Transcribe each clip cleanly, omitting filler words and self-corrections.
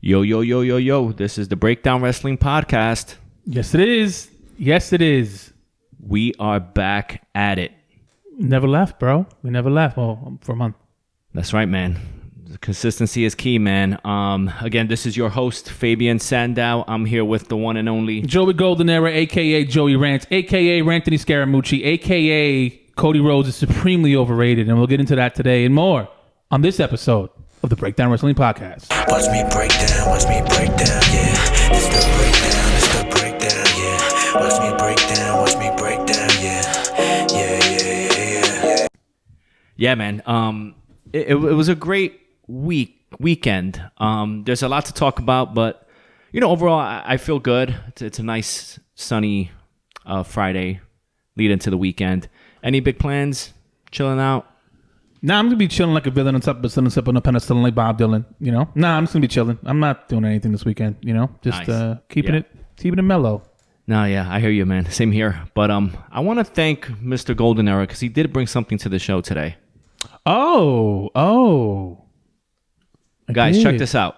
Yo, yo, yo, yo, yo. This is the Breakdown Wrestling Podcast. Yes, it is. Yes, it is. We are back at it. Never left, bro. We never left. Well, for a month. That's right, man. The consistency is key, man. Again, this is your host, Fabian Sandow. I'm here with the one and only JoeyGoldenera, a.k.a. Joey Rants, a.k.a. Ranthony Scaramucci, a.k.a. Cody Rhodes is supremely overrated, and we'll get into that today and more on this episode of the Breakdown Wrestling Podcast. Watch me break down, yeah. It's the breakdown, yeah. Watch me break down, yeah. Yeah, man. It was a great weekend. There's a lot to talk about, but overall, I feel good. It's a nice sunny Friday lead into the weekend. Any big plans? Chilling out? Nah, I'm going to be chilling like a villain on top of on a pedestal like Bob Dylan, Nah, I'm just going to be chilling. I'm not doing anything this weekend, Just Nice. keeping it mellow. No, yeah, I hear you, man. Same here. But I want to thank Mr. Goldenera because he did bring something to the show today. Oh. Guys, check this out.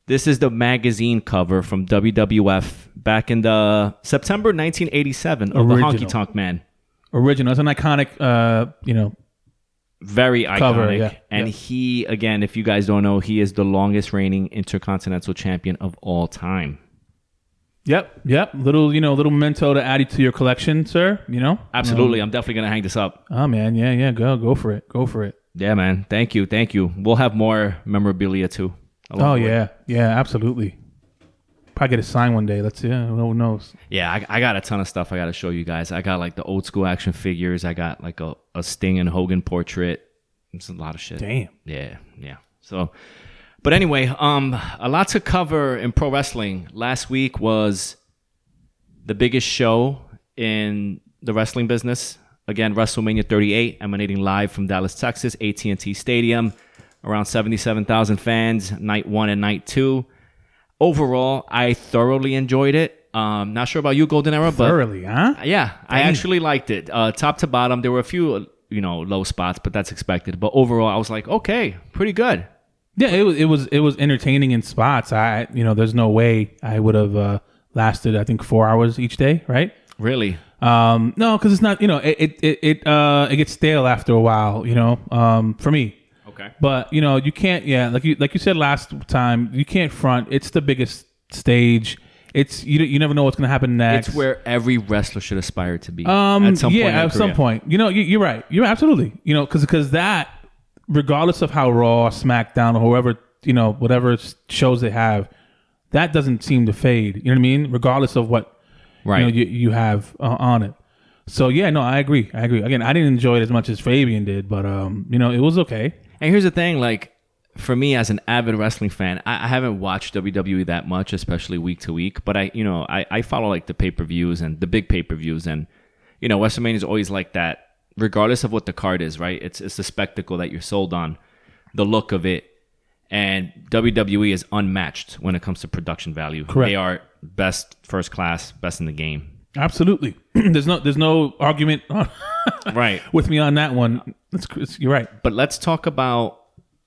This is the magazine cover from WWF back in the September 1987 of the Honky Tonk Man. Original. It's an iconic, Very iconic. Cover, yeah. And he, again, if you guys don't know, he is the longest reigning Intercontinental Champion of all time. Yep. Little memento to add to your collection, sir. Absolutely. I'm definitely going to hang this up. Oh, man. Yeah. Go for it. Yeah, man. Thank you. We'll have more memorabilia, too. Oh, yeah. Yeah, absolutely. Probably get a sign one day. Who knows? Yeah, I got a ton of stuff I got to show you guys. I got like the old school action figures. I got like a Sting and Hogan portrait. It's a lot of shit. Damn. Yeah. So, but anyway, a lot to cover in pro wrestling. Last week was the biggest show in the wrestling business. Again, WrestleMania 38, emanating live from Dallas, Texas, AT&T Stadium. Around 77,000 fans, night one and night two. Overall, I thoroughly enjoyed it. Not sure about you, Goldenera, but thoroughly, huh? Yeah, I actually liked it. Top to bottom, there were a few, low spots, but that's expected. But overall, I was like, okay, pretty good. Yeah, it was entertaining in spots. There's no way I would have lasted. I think 4 hours each day, right? Really? No, because it's not. It gets stale after a while. For me. Okay. But you can't. Yeah, like you said last time, you can't front. It's the biggest stage. It's you never know what's going to happen next. It's where every wrestler should aspire to be. At some point. At some point. You're right. You're absolutely. Because that, regardless of how Raw, SmackDown, or whoever whatever shows they have, that doesn't seem to fade. You know what I mean? Regardless of what you have on it. So yeah, no, I agree. Again, I didn't enjoy it as much as Fabian did, but it was okay. And here's the thing, like, for me as an avid wrestling fan, I haven't watched WWE that much, especially week to week, but I follow like the pay-per-views and the big pay-per-views, and WrestleMania is always like that, regardless of what the card is, right? It's the spectacle that you're sold on, the look of it, and WWE is unmatched when it comes to production value. Correct. They are best, first class, best in the game. Absolutely. There's no argument Right. with me on that one. You're right. But let's talk about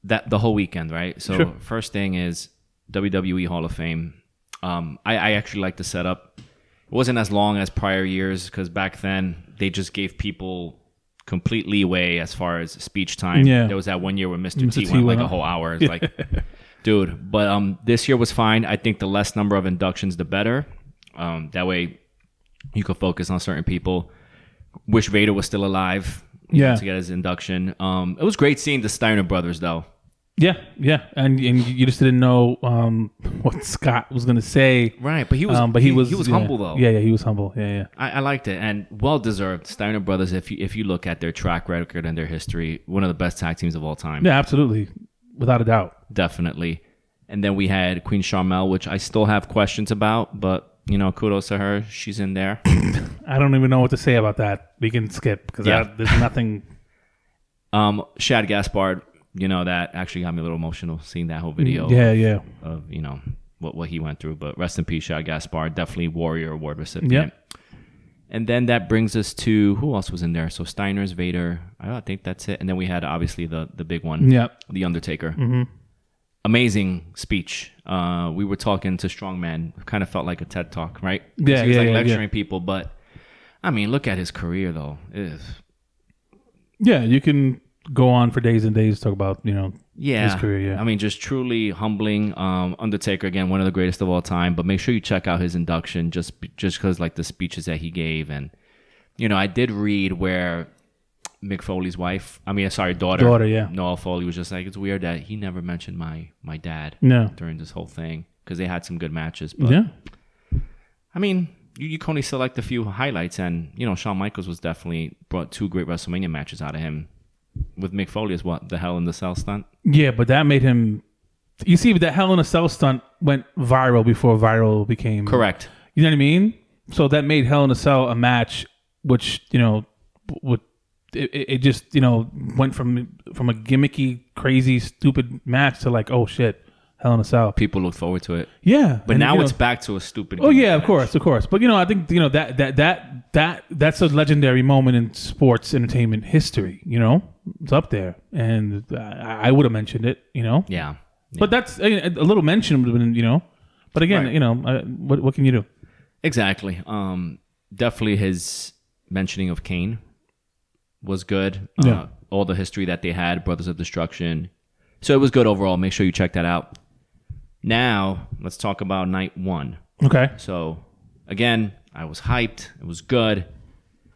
the whole weekend, right? So Sure. First thing is WWE Hall of Fame. I actually like the setup. It wasn't as long as prior years because back then they just gave people complete leeway as far as speech time. Yeah. There was that one year where Mr. T went like a whole hour. It's like, dude. But this year was fine. I think the less number of inductions, the better. That way you could focus on certain people. Wish Vader was still alive. To get his induction. It was great seeing the Steiner brothers, though. Yeah, and you just didn't know what Scott was gonna say, Right? But he was, he was humble though. Yeah, he was humble. Yeah. I liked it and well deserved. Steiner brothers, if you look at their track record and their history, one of the best tag teams of all time. Yeah, absolutely, without a doubt. Definitely. And then we had Queen Sharmell, which I still have questions about, but kudos to her. She's in there. I don't even know what to say about that. We can skip because there's nothing. Shad Gaspard, that actually got me a little emotional seeing that whole video. Yeah. Of what he went through. But rest in peace, Shad Gaspard, definitely Warrior Award recipient. Yep. And then that brings us to who else was in there? So Steiner's, Vader. I think that's it. And then we had obviously the big one, Yep. the Undertaker. Mm-hmm. amazing speech. We were talking to Strongman. Kind of felt like a TED Talk, right? Yeah, he was yeah, lecturing people. But, I mean, look at his career, though. Yeah, you can go on for days and days to talk about, his career, yeah. I mean, just truly humbling. Undertaker, again, one of the greatest of all time. But make sure you check out his induction just because, like, the speeches that he gave. And, I did read where Mick Foley's daughter, yeah. Noelle Foley, was just like, it's weird that he never mentioned my dad during this whole thing because they had some good matches. But, yeah. I mean, you can only select a few highlights. And, Shawn Michaels was definitely brought 2 great WrestleMania matches out of him. With Mick Foley as what? The Hell in the Cell stunt? Yeah, but that made him... You see, that Hell in a Cell stunt went viral before viral became... Correct. You know what I mean? So that made Hell in a Cell a match which, it just, went from a gimmicky, crazy, stupid match to like, oh shit, Hell in a Cell. People look forward to it. Yeah. But now it's back to a stupid Oh yeah, of match. course. But I think that's a legendary moment in sports entertainment history, It's up there. And I would have mentioned it, Yeah. But that's a little mention would have been, but again, Right. What can you do? Exactly. Definitely his mentioning of Kane was good. Yeah. All the history that they had, Brothers of Destruction. So it was good overall. Make sure you check that out. Now, let's talk about night 1. Okay. So, again, I was hyped. It was good.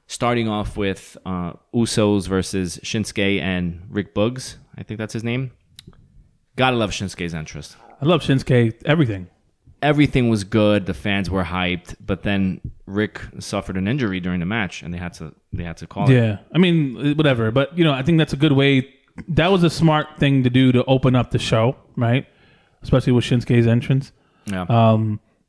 Starting off with Usos versus Shinsuke and Rick Boogs. I think that's his name. Gotta love Shinsuke's entrance. I love Shinsuke, everything. Everything was good. The fans were hyped, but then Rick suffered an injury during the match, and they had to call it. Yeah, I mean, whatever. But I think that's a good way. That was a smart thing to do to open up the show, right? Especially with Shinsuke's entrance. Yeah.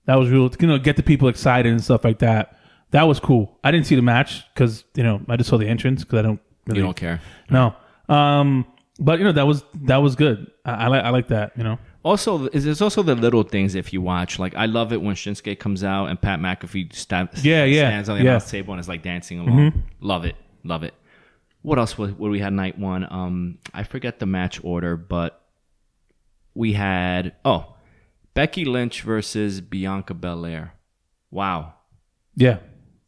That was real. Get the people excited and stuff like that. That was cool. I didn't see the match because I just saw the entrance because I don't. Really, you don't care. No. But that was good. I like that. Also, there's also the little things if you watch. Like, I love it when Shinsuke comes out and Pat McAfee stands on the announce table and is like dancing along. Mm-hmm. Love it. What else would we had night 1? I forget the match order, but we had Becky Lynch versus Bianca Belaire. Wow. Yeah.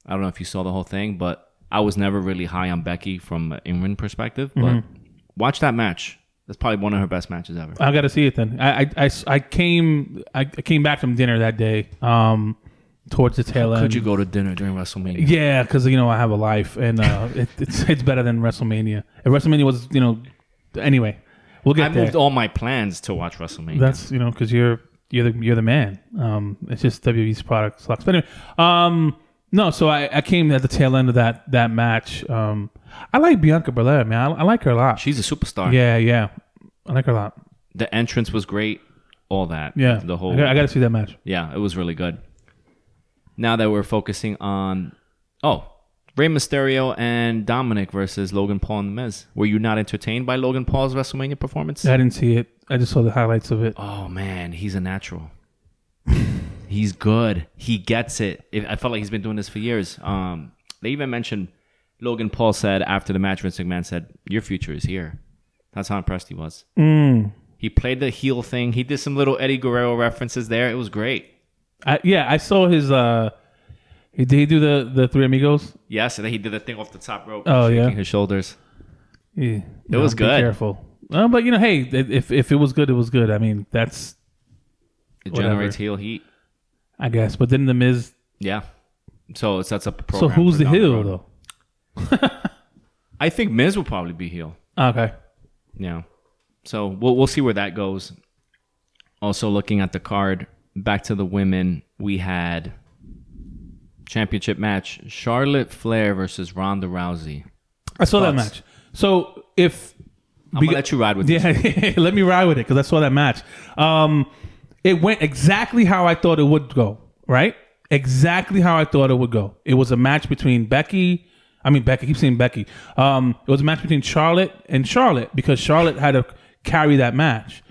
I don't know if you saw the whole thing, but I was never really high on Becky from an in-ring perspective. But watch that match. That's probably one of her best matches ever. I got to see it then. I came back from dinner that day. Towards the tail end. Could you go to dinner during WrestleMania? Yeah, because I have a life, and it's better than WrestleMania. If WrestleMania was anyway, we'll get there. I moved all my plans to watch WrestleMania. That's because you're the man. It's just WWE's product sucks. But anyway, no. So I came at the tail end of that match. I like Bianca Belair, man. I like her a lot. She's a superstar. Yeah. I like her a lot. The entrance was great. All that. Yeah. The whole. I got to see that match. Yeah, it was really good. Now that we're focusing on, Rey Mysterio and Dominic versus Logan Paul and The Miz. Were you not entertained by Logan Paul's WrestleMania performance? I didn't see it. I just saw the highlights of it. Oh man, he's a natural. He's good. He gets it. I felt like he's been doing this for years. They even mentioned Logan Paul said after the match, Vince McMahon said, "Your future is here." That's how impressed he was. He played the heel thing. He did some little Eddie Guerrero references there. It was great. I saw his. Did he do the Three Amigos? Yes, and then he did the thing off the top rope, shaking his shoulders. Yeah, it was good. Be careful. But hey, if it was good, it was good. I mean, it generates heel heat, I guess. But then the Miz. Yeah. So it sets up a program. So who's the heel though? I think Miz will probably be heel. Okay. Yeah. So we'll see where that goes. Also, looking at the card, back to the women, we had championship match: Charlotte Flair versus Ronda Rousey. I saw that match. So if I'm gonna let you ride with this. Yeah, let me ride with it because I saw that match. It went exactly how I thought it would go. Right? Exactly how I thought it would go. It was a match between Becky. I keep saying Becky. It was a match between Charlotte and Charlotte because Charlotte had to carry that match.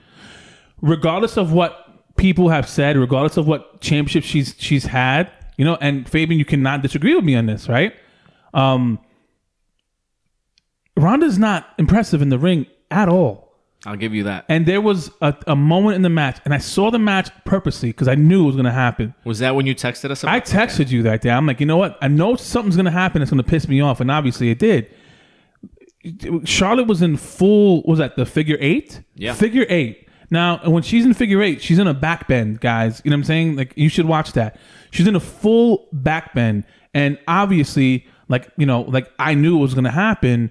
Regardless of what people have said, regardless of what championship she's had, and Fabian, you cannot disagree with me on this, right? Ronda's not impressive in the ring at all. I'll give you that. And there was a moment in the match, and I saw the match purposely because I knew it was going to happen. Was that when you texted us? I texted you that day. I'm like, you know what? I know something's going to happen. It's going to piss me off, and obviously it did. Charlotte was in full. Was that the figure 8? Yeah, figure 8. Now, when she's in figure 8, she's in a back bend, guys. You know what I'm saying? Like, you should watch that. She's in a full back bend, and obviously, like, you know, like I knew it was going to happen.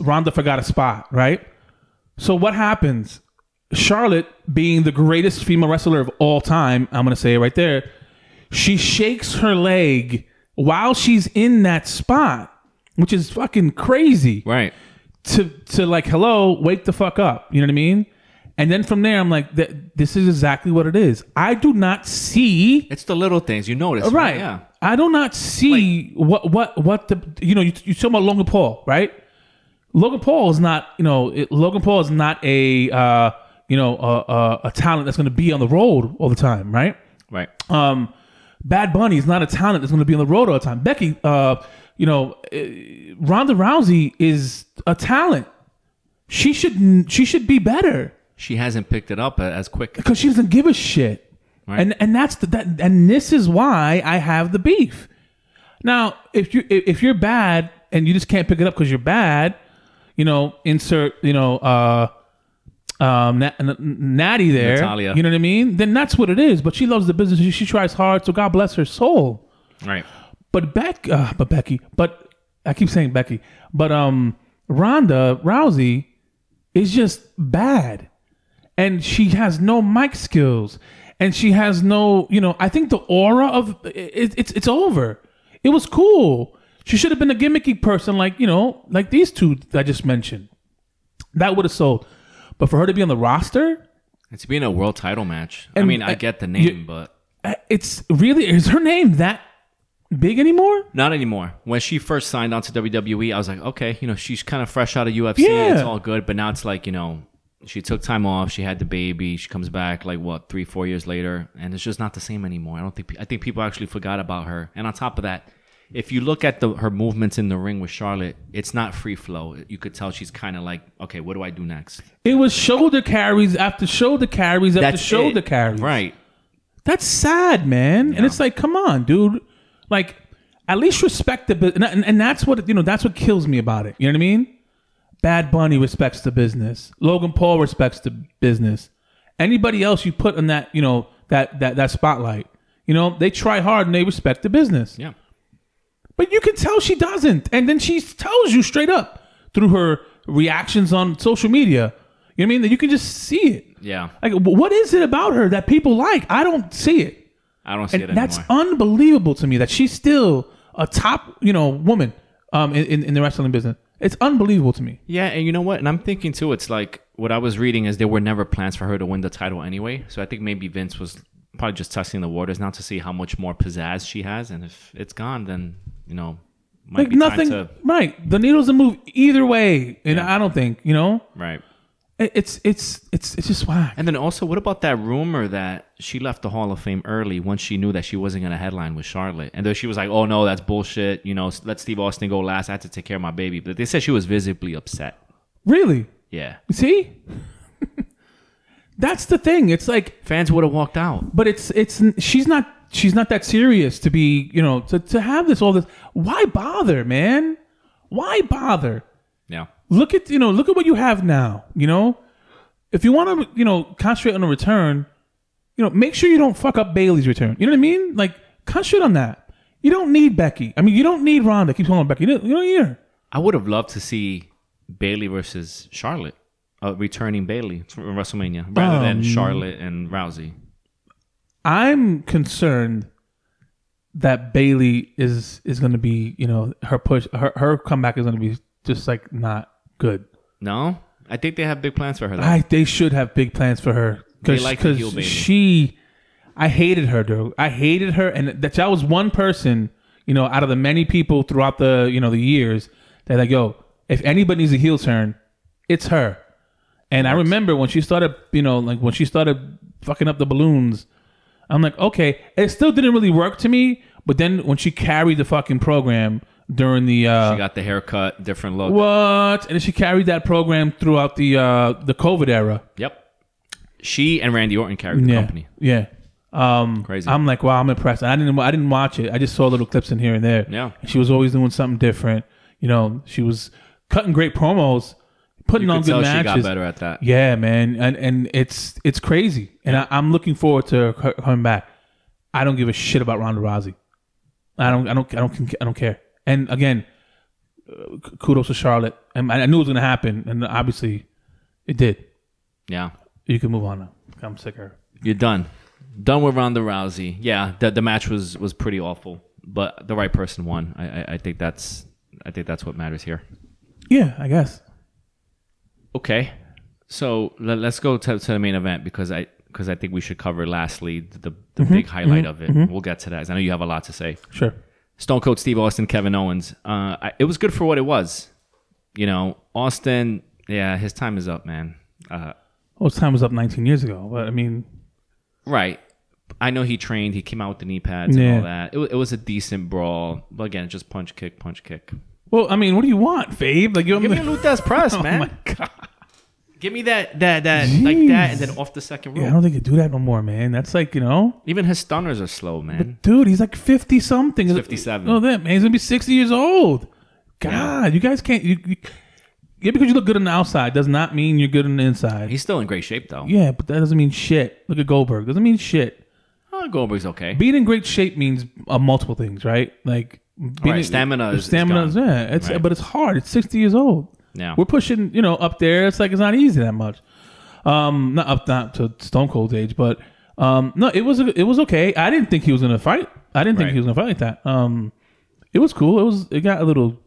Ronda forgot a spot, right? So what happens? Charlotte, being the greatest female wrestler of all time, I'm going to say it right there, she shakes her leg while she's in that spot, which is fucking crazy. Right. To like, hello, wake the fuck up. You know what I mean? And then from there, I'm like, this is exactly what it is. I do not see. It's the little things you notice, right? Yeah. I do not see what the, you know, you talking about Logan Paul, right? Logan Paul is not, you know, Logan Paul is not a talent that's going to be on the road all the time, right? Right. Bad Bunny is not a talent that's going to be on the road all the time. Becky, Ronda Rousey is a talent. She should be better. She hasn't picked it up as quick because she doesn't give a shit. Right. And that's and this is why I have the beef. Now, if you're bad and you just can't pick it up because you're bad, you know, insert, you know, Natty there, Natalia. You know what I mean? Then that's what it is. But she loves the business. She tries hard. So God bless her soul. Right. But I keep saying Becky, but Ronda Rousey is just bad, and she has no mic skills, and she has no, you know. I think the aura of it's over. It was cool. She should have been a gimmicky person, like, you know, like these two I just mentioned. That would have sold. But for her to be on the roster, it's being a world title match. I mean, I get the name, but it's really, is her name that big anymore? Not anymore. When she first signed on to WWE, I was like, okay, you know, she's kind of fresh out of UFC. Yeah. It's all good. But now it's like, you know, she took time off. She had the baby. She comes back like, what, 3-4 years later. And it's just not the same anymore. I think people actually forgot about her. And on top of that, if you look at her movements in the ring with Charlotte, it's not free flow. You could tell she's kind of like, okay, what do I do next? It was shoulder carries after shoulder carries after shoulder carries. Right. That's sad, man. Yeah. And it's like, come on, dude. Like, at least respect the business. And that's what, you know, that's what kills me about it. You know what I mean? Bad Bunny respects the business. Logan Paul respects the business. Anybody else you put in that, you know, that spotlight, you know, they try hard and they respect the business. Yeah. But you can tell she doesn't. And then she tells you straight up through her reactions on social media. You know what I mean? That you can just see it. Yeah. Like, what is it about her that people like? I don't see it. I don't see it anymore. That's unbelievable to me that she's still a top, you know, woman in the wrestling business. It's unbelievable to me. Yeah, and you know what? And I'm thinking too, it's like what I was reading is there were never plans for her to win the title anyway. So I think maybe Vince was probably just testing the waters now to see how much more pizzazz she has. And if it's gone, then, you know, might like be nothing. Time to... Right. The needle doesn't move either way. And I don't think, you know. Right. It's just whack. And then also, what about that rumor that she left the Hall of Fame early once she knew that she wasn't going to headline with Charlotte? And then she was like, oh, no, that's bullshit. You know, let Steve Austin go last. I had to take care of my baby. But they said she was visibly upset. Really? Yeah. See? That's the thing. It's like... Fans would have walked out. But she's not that serious to be, you know, to have all this. Why bother, man? Why bother? Yeah. Look at what you have now, you know? If you want to, you know, concentrate on a return, you know, make sure you don't fuck up Bayley's return. You know what I mean? Like, concentrate on that. You don't need Becky. I mean, you don't need Ronda. Keep calling Becky. You don't need her. I would have loved to see Bayley versus Charlotte, returning Bayley from WrestleMania, rather than Charlotte and Rousey. I'm concerned that Bayley is going to be, you know, her comeback is going to be just like not good. No, I think they have big plans for her. Though. They should have big plans for her because I hated her, dude. I hated her, and that was one person, you know, out of the many people throughout the, you know, the years that like, yo, if anybody needs a heel turn, it's her. And I remember when she started, you know, like when she started fucking up the balloons, I'm like, okay, it still didn't really work to me. But then when she carried the fucking program, during the. She got the haircut, different look. What? And then she carried that program throughout the COVID era. Yep. She and Randy Orton carried the company. Yeah. Crazy. I'm like, wow, I'm impressed. I didn't watch it. I just saw little clips in here and there. Yeah. And she was always doing something different. You know, she was cutting great promos, putting on good matches. She got better at that. Yeah, man, and it's crazy. And I'm looking forward to her coming back. I don't give a shit about Ronda Rousey. I don't care. And again, kudos to Charlotte. And I knew it was gonna happen, and obviously, it did. Yeah. You can move on now. I'm sick of her. You're done. Done with Ronda Rousey. Yeah, the match was pretty awful, but the right person won. I think that's what matters here. Yeah, I guess. Okay, so let's go to the main event because I think we should cover lastly the big highlight of it. We'll get to that. 'Cause I know you have a lot to say. Sure. Stone Cold Steve Austin, Kevin Owens. It was good for what it was. You know, Austin. Yeah, his time is up, man. His time was up 19 years ago, but I mean, right. I know he trained. He came out with the knee pads and all that. It was a decent brawl, but again, just punch kick. well, I mean, what do you want, Fabe? Like, Give me a Luthez press, man. Oh my god. Give me that like that, and then off the second rope. Yeah, I don't think you do that no more, man. That's like, you know. Even his stunners are slow, man. But dude, he's like 50 something. He's 57. Oh, that man, he's gonna be 60 years old. God, you guys can't. Yeah, because you look good on the outside does not mean you're good on the inside. He's still in great shape, though. Yeah, but that doesn't mean shit. Look at Goldberg. Doesn't mean shit. Goldberg's okay. Being in great shape means multiple things, right? Like stamina is gone. Yeah, right. But it's hard. It's 60 years old. Yeah, we're pushing, up there. It's like it's not easy that much. Not to Stone Cold's age, but no, it was okay. I didn't think he was gonna fight. I didn't think he was gonna fight like that. It was cool. It got a little,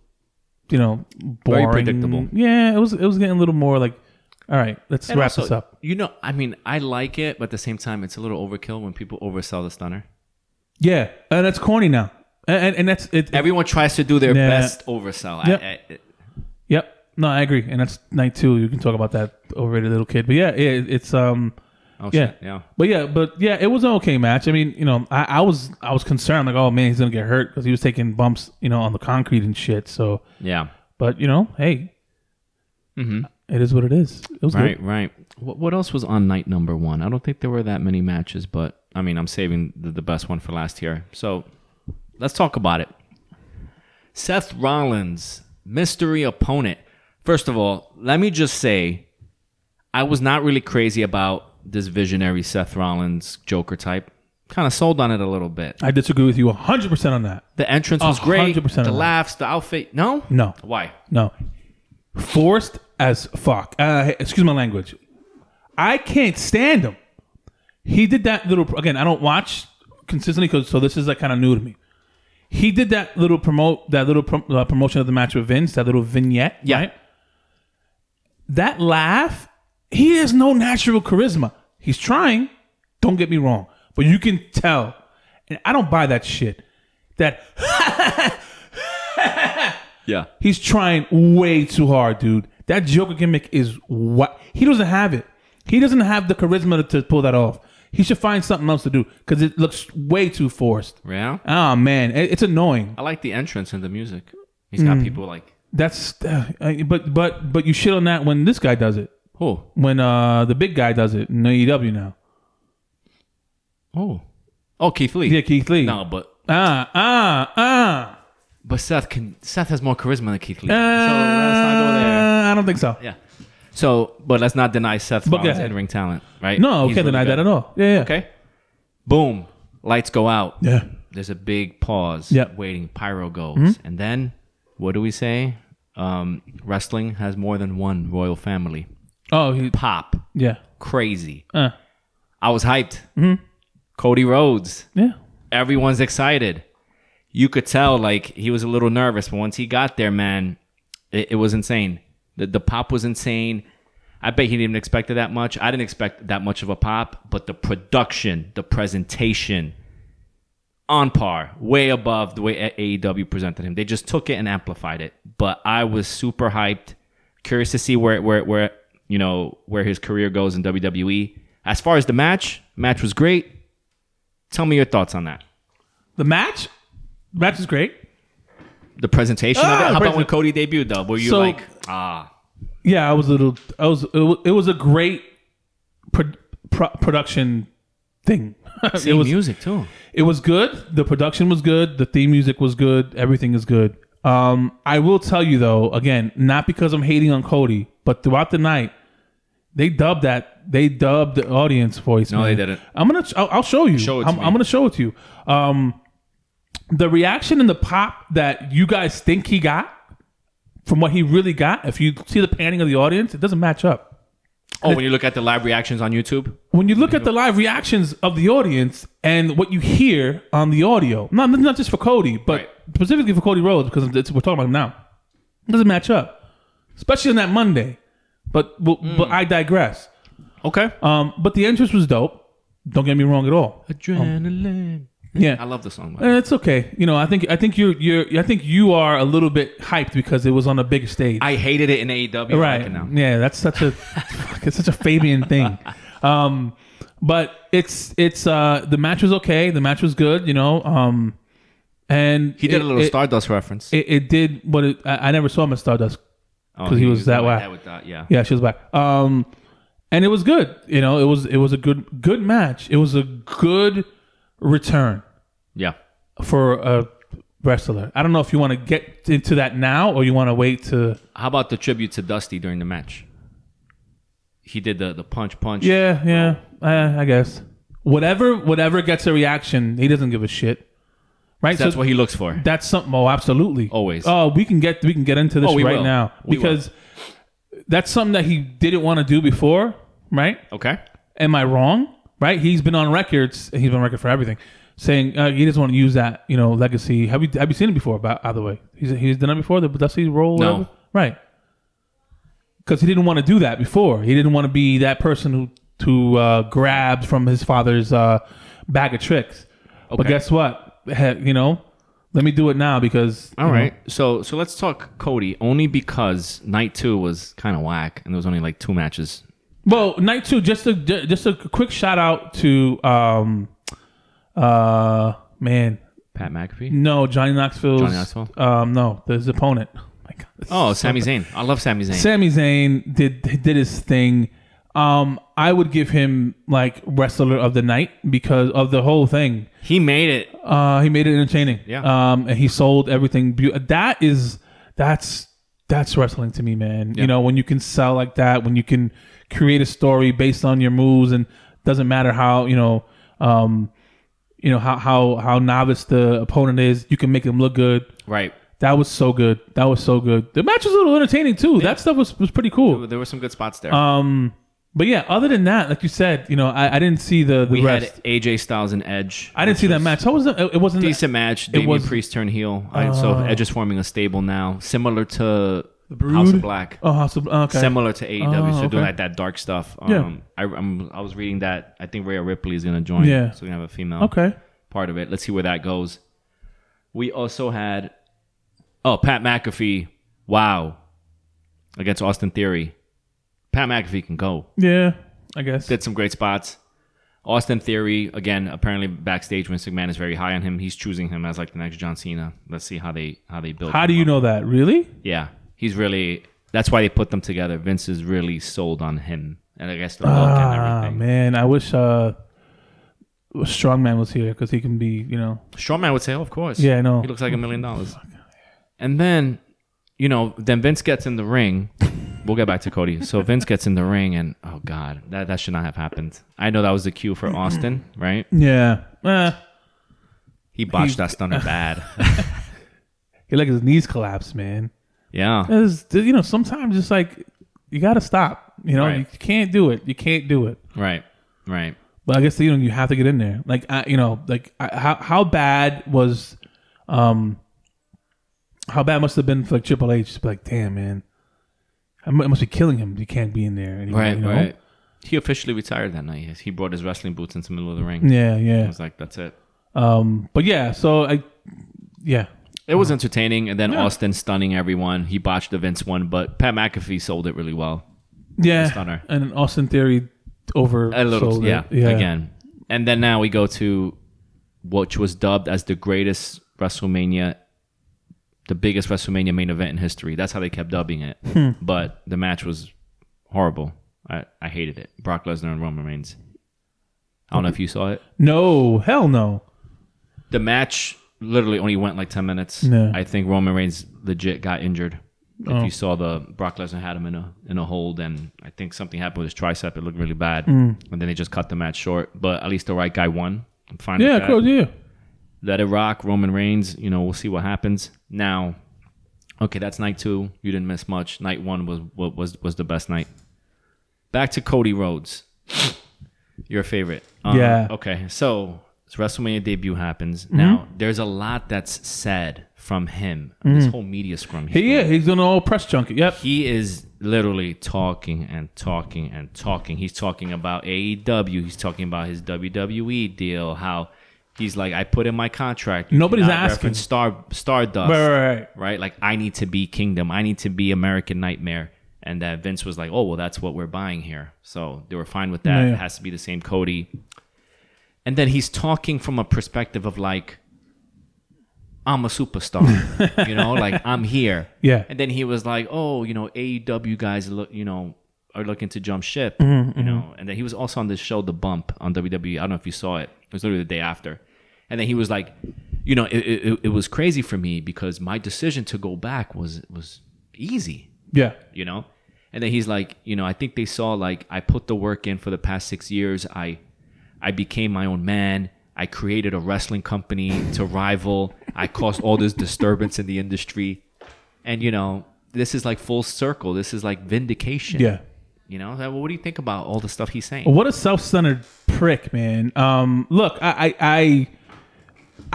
boring. Very predictable. Yeah, it was getting a little more like, all right, let's wrap this up. I mean, I like it, but at the same time, it's a little overkill when people oversell the stunner. Yeah, and that's corny now. And that's it. Everyone tries to do their best oversell. Yep. Yep. No, I agree. And that's night 2. You can talk about that overrated little kid. But yeah, it's shit, yeah. But yeah, it was an okay match. I mean, I was concerned, like, oh man, he's gonna get hurt because he was taking bumps, on the concrete and shit. So yeah. But hey, it is what it is. It was good. Right. What else was on night number 1? I don't think there were that many matches, but I mean, I'm saving the best one for last here. So let's talk about it. Seth Rollins, mystery opponent. First of all, let me just say, I was not really crazy about this visionary Seth Rollins Joker type. Kind of sold on it a little bit. I disagree with you 100% on that. The entrance was great. 100% The laughs, the outfit. No? No. Why? No. Forced as fuck. Excuse my language. I can't stand him. He did that little... Again, I don't watch consistently, so this is like kind of new to me. He did that little promotion of the match with Vince, that little vignette. Yeah. Right? That laugh, he has no natural charisma. He's trying, don't get me wrong, but you can tell, and I don't buy that shit. That yeah, he's trying way too hard, dude. That Joker gimmick is what he doesn't have it. He doesn't have the charisma to pull that off. He should find something else to do because it looks way too forced. Yeah. Oh man, it's annoying. I like the entrance and the music. He's got people like. That's but you shit on that when this guy does it. Who? When the big guy does it in AEW now. Oh, Keith Lee. Yeah, Keith Lee. No, but But Seth has more charisma than Keith Lee. So let's not go there. I don't think so. Yeah. So, but let's not deny Seth Rollins' in-ring talent, right? No, He's can't deny that at all. Yeah. Okay. Boom. Lights go out. Yeah. There's a big pause. Yep. Waiting. Pyro goes. And then, what do we say? Wrestling has more than one royal family. Oh, Pop. Yeah. Crazy. I was hyped. Cody Rhodes. Yeah. Everyone's excited. You could tell, like, he was a little nervous, but once he got there, man, it was insane. The pop was insane. I bet he didn't expect it that much. I didn't expect that much of a pop, but the production, the presentation, on par, way above the way AEW presented him. They just took it and amplified it. But I was super hyped, curious to see where his career goes in WWE. As far as the match was great. Tell me your thoughts on that. The match is great. the presentation of it? How about present- when Cody debuted though? Were you So- like, ah, Yeah, I was a little. It was a great production thing. same music too. It was good. The production was good. The theme music was good. Everything is good. I will tell you though, again, not because I'm hating on Cody, but throughout the night, they dubbed the audience voice. No, man. they didn't. I'll show you. Show it to I'm me. going to show it to you. The reaction and the pop that you guys think he got from what he really got, if you see the panning of the audience, it doesn't match up. Oh, when you look at the live reactions on YouTube? When you look at the live reactions of the audience and what you hear on the audio, not just for Cody, but Right. specifically for Cody Rhodes, because we're talking about him now, it doesn't match up, especially on that Monday. But I digress. Okay. But the entrance was dope. Don't get me wrong at all. Adrenaline. Yeah, I love the song. Man. It's okay. You know, I think you are a little bit hyped because it was on a bigger stage. I hated it in AEW. I like it now. Yeah, that's such a it's such a Fabian thing. But it's the match was okay. The match was good, you know. And He did a little Stardust reference. It did what I never saw him at Stardust because he was that going way. ahead with that, yeah. Yeah, she was back. And it was good. You know, it was a good match. It was a good return Yeah. for a wrestler. I don't know if you want to get into that now or you want to wait to. How about the tribute to Dusty during the match? He did the punch. Yeah. I guess whatever gets a reaction, he doesn't give a shit. Right. So that's what he looks for. That's something. Oh, absolutely. Always. Oh, we can get into this we right will. now We because that's something that he didn't want to do before. Right. Okay. Am I wrong? Right. He's been on records. He's been on record for everything, saying he doesn't want to use that, you know, legacy. Have you seen it before? By the way, he's done it before. The Dusty role. No. Whatever? Right. Because he didn't want to do that before. He didn't want to be that person who grabbed from his father's bag of tricks. But Okay. guess what? You know, let me do it now because. All right. So let's talk Cody only because night 2 was kind of whack and there was only like 2 matches. Well, night 2. Just a quick shout out to man. Pat McAfee? No, Johnny Knoxville's. Johnny Knoxville? No, his opponent. Oh my God, this Oh, is so Sami bad. Zayn. I love Sami Zayn. Sami Zayn did his thing. I would give him like wrestler of the night because of the whole thing. He made it. He made it entertaining. Yeah. And he sold everything. That's wrestling to me, man. Yeah. You know, when you can sell like that, when you can create a story based on your moves, and doesn't matter how how novice the opponent is, you can make them look good. Right. That was so good. The match was a little entertaining too. That stuff was pretty cool. There were some good spots there. But yeah, other than that, like you said, you know, I didn't see the we rest. had AJ Styles and Edge. I didn't see that match. How was it? It wasn't Decent match. Damian was- Priest turned heel. So Edge is forming a stable now, similar to Brood? House of Black. Oh, okay. Similar to AEW, so okay. doing like that dark stuff. Yeah. I was reading that. I think Rhea Ripley is gonna join. Yeah. So we're gonna have a female Okay. part of it. Let's see where that goes. We also had Pat McAfee. Wow, against Austin Theory. Pat McAfee can go. Yeah, I guess. Did some great spots. Austin Theory, again, apparently backstage when McMahon is very high on him, he's choosing him as like the next John Cena. Let's see how they build. How him do you up. know that? Really? Yeah, he's really. That's why they put them together. Vince is really sold on him, and I guess the look and everything. Man, I wish Strongman was here because he can be, you know. Strowman would say, "Oh, of course." Yeah, I know. He looks like $1 million. And then, then Vince gets in the ring. We'll get back to Cody. So Vince gets in the ring, and oh god, that should not have happened. I know that was the cue for Austin, right? Yeah. He botched that stunner bad. He like his knees collapsed, man. Yeah. Sometimes it's like you got to stop. You know, Right. you can't do it. You can't do it. Right. But I guess you have to get in there. Like how bad was, how bad must have been for like Triple H to be like, damn man, it must be killing him. You can't be in there anymore. Right. You know? Right. He officially retired that night. He brought his wrestling boots into the middle of the ring. Yeah. I was like, that's it. But yeah, so It was entertaining, and then Austin stunning everyone. He botched the Vince one, but Pat McAfee sold it really well. yeah, Stunner. and then Austin Theory over A little, sold yeah, it. again. And then now we go to which was dubbed as the greatest WrestleMania the biggest WrestleMania main event in history. That's how they kept dubbing it. But the match was horrible. I hated it. Brock Lesnar and Roman Reigns. I don't know if you saw it. No, hell no. The match literally only went like 10 minutes. Yeah. I think Roman Reigns legit got injured. If you saw Brock Lesnar had him in a hold, and I think something happened with his tricep. It looked really bad, and then they just cut the match short. But at least the right guy won. I'm fine with that. Yeah, cool, yeah. Let it rock. Roman Reigns. We'll see what happens. Now, okay, that's night 2. You didn't miss much. Night 1 was the best night. Back to Cody Rhodes. Your favorite. Yeah. Okay, so his WrestleMania debut happens. Now, there's a lot that's said from him. This whole media scrum. He's doing an old press junket. Yep. He is literally talking and talking and talking. He's talking about AEW. He's talking about his WWE deal. How he's like, I put in my contract. Nobody's asking. Stardust. Right? Like, I need to be Kingdom. I need to be American Nightmare. And that Vince was like, oh, well, that's what we're buying here. So they were fine with that. It has to be the same Cody. And then he's talking from a perspective of like, I'm a superstar, like I'm here. Yeah. And then he was like, oh, AEW guys, are looking to jump ship, And then he was also on this show, The Bump on WWE. I don't know if you saw it. It was literally the day after. And then he was like, it was crazy for me because my decision to go back was easy. Yeah. And then he's like, I think they saw like I put the work in for the past 6 years. I became my own man. I created a wrestling company to rival. I caused all this disturbance in the industry. And, this is like full circle. This is like vindication. Yeah. What do you think about all the stuff he's saying? What a self-centered prick, man. Look, I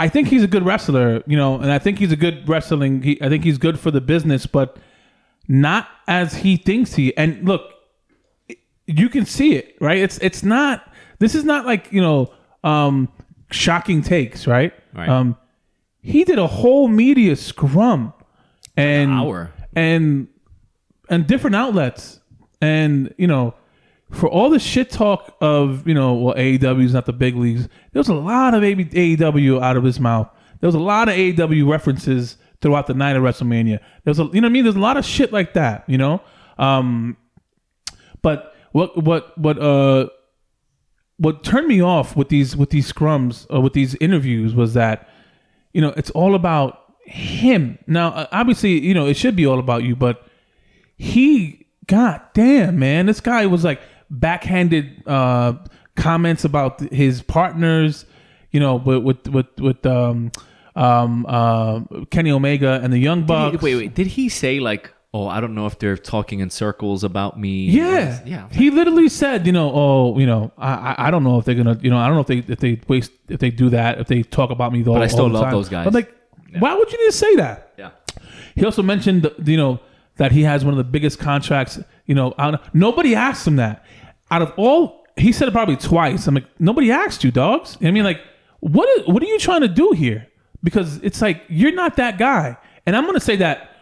think he's a good wrestler, and I think he's a good wrestling. I think he's good for the business, but not as he thinks he. And look, you can see it, right? It's not. This is not like shocking takes, right? Right. He did a whole media scrum and an hour and different outlets, and for all the shit talk of well, AEW is not the big leagues. There was a lot of AEW out of his mouth. There was a lot of AEW references throughout the night of WrestleMania. There's There's a lot of shit like that, But what turned me off with these scrums, with these interviews, was that it's all about him. Now, obviously, it should be all about you, but goddamn, man, this guy was like backhanded comments about his partners, with Kenny Omega and the Young Bucks. Wait. Did he say like, oh, I don't know if they're talking in circles about me? Yeah. Yeah. He literally said, I don't know if they're gonna, I don't know if they do that, if they talk about me though. But I still love those guys. But like, why would you need to say that? Yeah. He also mentioned, that he has one of the biggest contracts. Nobody asked him that. Out of all, he said it probably twice. I'm like, nobody asked you, dogs. I mean, like, what are you trying to do here? Because it's like, you're not that guy. And I'm going to say that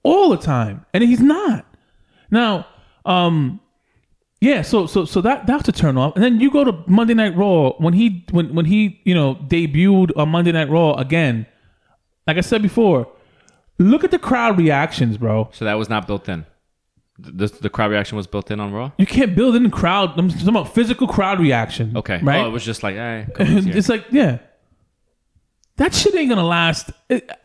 all the time. And he's not. Now, yeah, so that's a turn off. And then you go to Monday Night Raw when he debuted on Monday Night Raw again. Like I said before, look at the crowd reactions, bro. So that was not built in. The crowd reaction was built in on Raw? You can't build in crowd. I'm talking about physical crowd reaction. Okay. Right? Oh, it was just like, it's like, yeah. That shit ain't gonna last.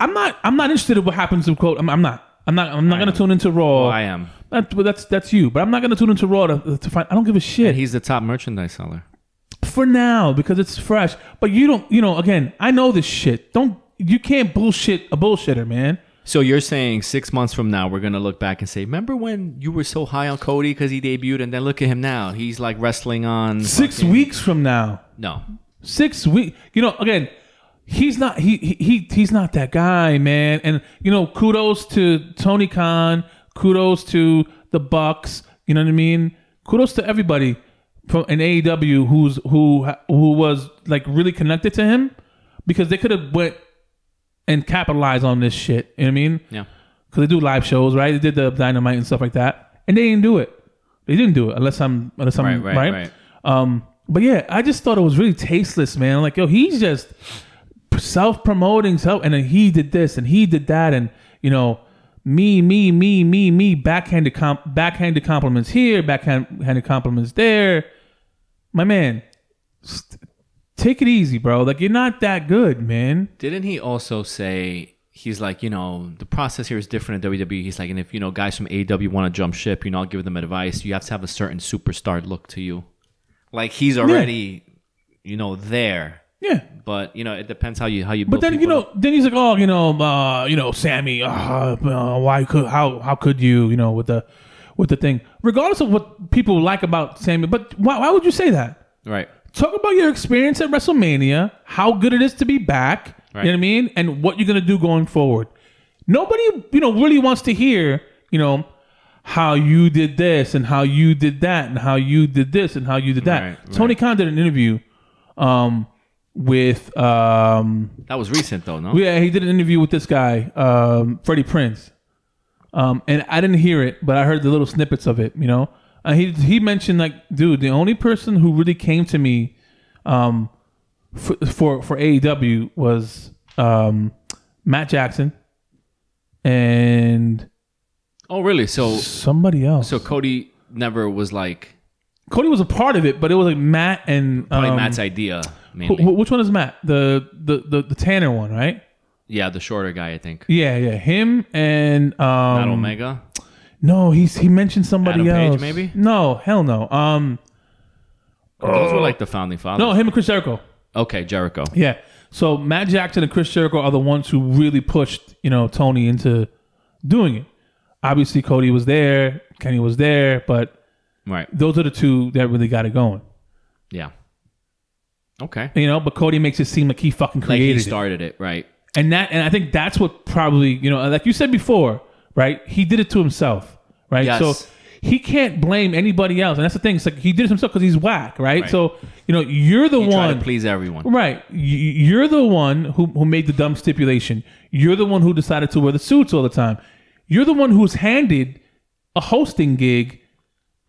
I'm not interested in what happens to quote. I'm not gonna tune into Raw. Well, I am. That's you. But I'm not gonna tune into Raw to find. I don't give a shit. And he's the top merchandise seller for now because it's fresh. But you don't. Again, I know this shit. You can't bullshit a bullshitter, man. So you're saying 6 months from now we're gonna look back and say, remember when you were so high on Cody because he debuted, and then look at him now. He's like wrestling on 6 weeks from now. No, 6 weeks. Again. He's not he's not that guy, man. And kudos to Tony Khan, kudos to the Bucks, you know what I mean? Kudos to everybody from in AEW who was like really connected to him, because they could have went and capitalized on this shit, you know what I mean? Yeah. Cuz they do live shows, right? They did the Dynamite and stuff like that. And they didn't do it. They didn't do it unless I'm right. But yeah, I just thought it was really tasteless, man. Like, yo, he's just self-promoting, and then he did this and he did that, and me, backhanded compliments here, backhanded compliments there. My man, take it easy, bro. Like, you're not that good, man. Didn't he also say, he's like, the process here is different at WWE. He's like, and if, guys from AEW want to jump ship, I'll give them advice. You have to have a certain superstar look to you. Like, he's already, there. Yeah. But, it depends how you build. But then, people then he's like, Sammy, how could you, with the thing, regardless of what people like about Sammy, but why would you say that? Right. Talk about your experience at WrestleMania, how good it is to be back, right. You know what I mean? And what you're going to do going forward. Nobody, really wants to hear, how you did this and how you did that and how you did this and how you did that. Right. Tony Khan did an interview, with that was recent though, no? Yeah, he did an interview with this guy, Freddie Prinze. And I didn't hear it, but I heard the little snippets of it, he mentioned, like, dude, the only person who really came to me for AEW was Matt Jackson and oh really? So somebody else. So Cody never was like, Cody was a part of it, but it was like Matt and probably Matt's idea mainly. Which one is Matt? The Tanner one, right? Yeah, the shorter guy, I think. Yeah, him and Matt Omega. No, he mentioned somebody Adam else. Page, maybe? No, hell no. Those were like the founding fathers. No, him and Chris Jericho. Okay, Jericho. Yeah. So Matt Jackson and Chris Jericho are the ones who really pushed, Tony into doing it. Obviously, Cody was there, Kenny was there, but right, those are the two that really got it going. Yeah. Okay. But Cody makes it seem like he fucking created it. Like he started it, right? And I think that's what probably, like you said before, right? He did it to himself, right? Yes. So he can't blame anybody else. And that's the thing. It's like he did it himself because he's whack, right? So, you're the one. Try to please everyone. Right. You're the one who made the dumb stipulation. You're the one who decided to wear the suits all the time. You're the one who's handed a hosting gig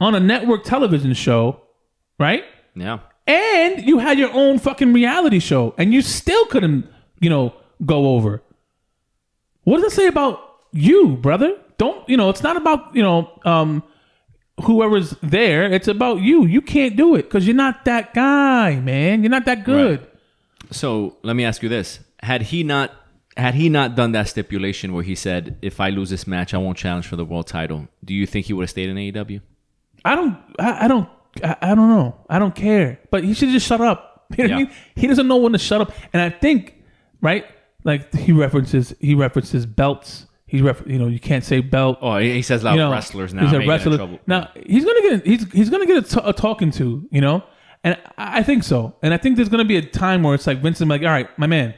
on a network television show, right? Yeah. And you had your own fucking reality show, and you still couldn't, go over. What does it say about you, brother? Don't, it's not about, whoever's there. It's about you. You can't do it because you're not that guy, man. You're not that good. Right. So let me ask you this: Had he not done that stipulation where he said, "If I lose this match, I won't challenge for the world title," do you think he would have stayed in AEW? I don't know. I don't care. But he should just shut up. You know what I mean? He doesn't know when to shut up. And I think, right? Like he references belts. You can't say belt. Oh, he says a lot of wrestlers now. He's a wrestler. Trouble. Now he's gonna get a talking to, and I think so. And I think there's gonna be a time where it's like Vincent, like, all right, my man,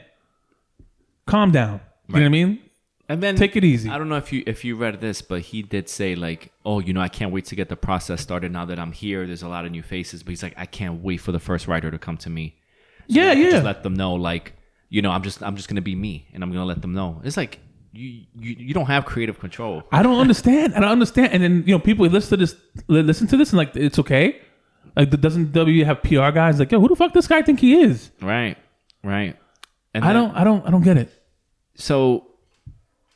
calm down. You know what I mean? And then take it easy. I don't know if you read this, but he did say like, oh, I can't wait to get the process started now that I'm here. There's a lot of new faces, but he's like, I can't wait for the first writer to come to me. So just let them know, like, I'm just gonna be me, and I'm gonna let them know. It's like you don't have creative control. I don't understand. And then people listen to this, and like, it's okay. Like, doesn't W have PR guys like, yo, who the fuck this guy think he is? Right. And I don't get it. So,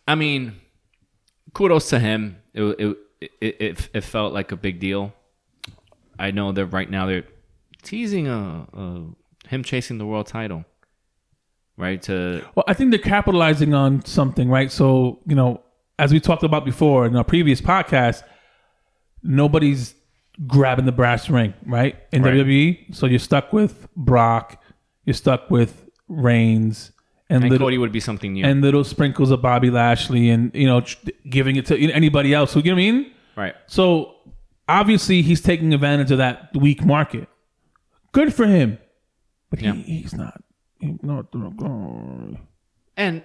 I mean, kudos to him. It felt like a big deal. I know that right now they're teasing him chasing the world title, right? Well, I think they're capitalizing on something, right? So, as we talked about before in our previous podcast, nobody's grabbing the brass ring, right? In WWE. So you're stuck with Brock, you're stuck with Reigns, and Cody would be something new. And little sprinkles of Bobby Lashley and, giving it to anybody else. So, you know what I mean? Right. So obviously he's taking advantage of that weak market. Good for him. But he's not. And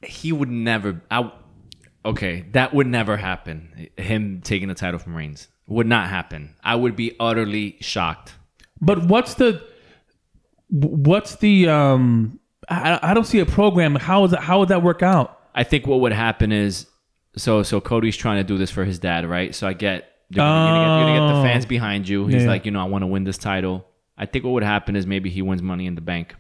he would never. That would never happen. Him taking the title from Reigns would not happen. I would be utterly shocked. But what's the? I don't see a program. How would that work out? I think what would happen is, so Cody's trying to do this for his dad, right? So I get you're gonna get the fans behind you. He's like, I want to win this title. I think what would happen is maybe he wins Money in the Bank.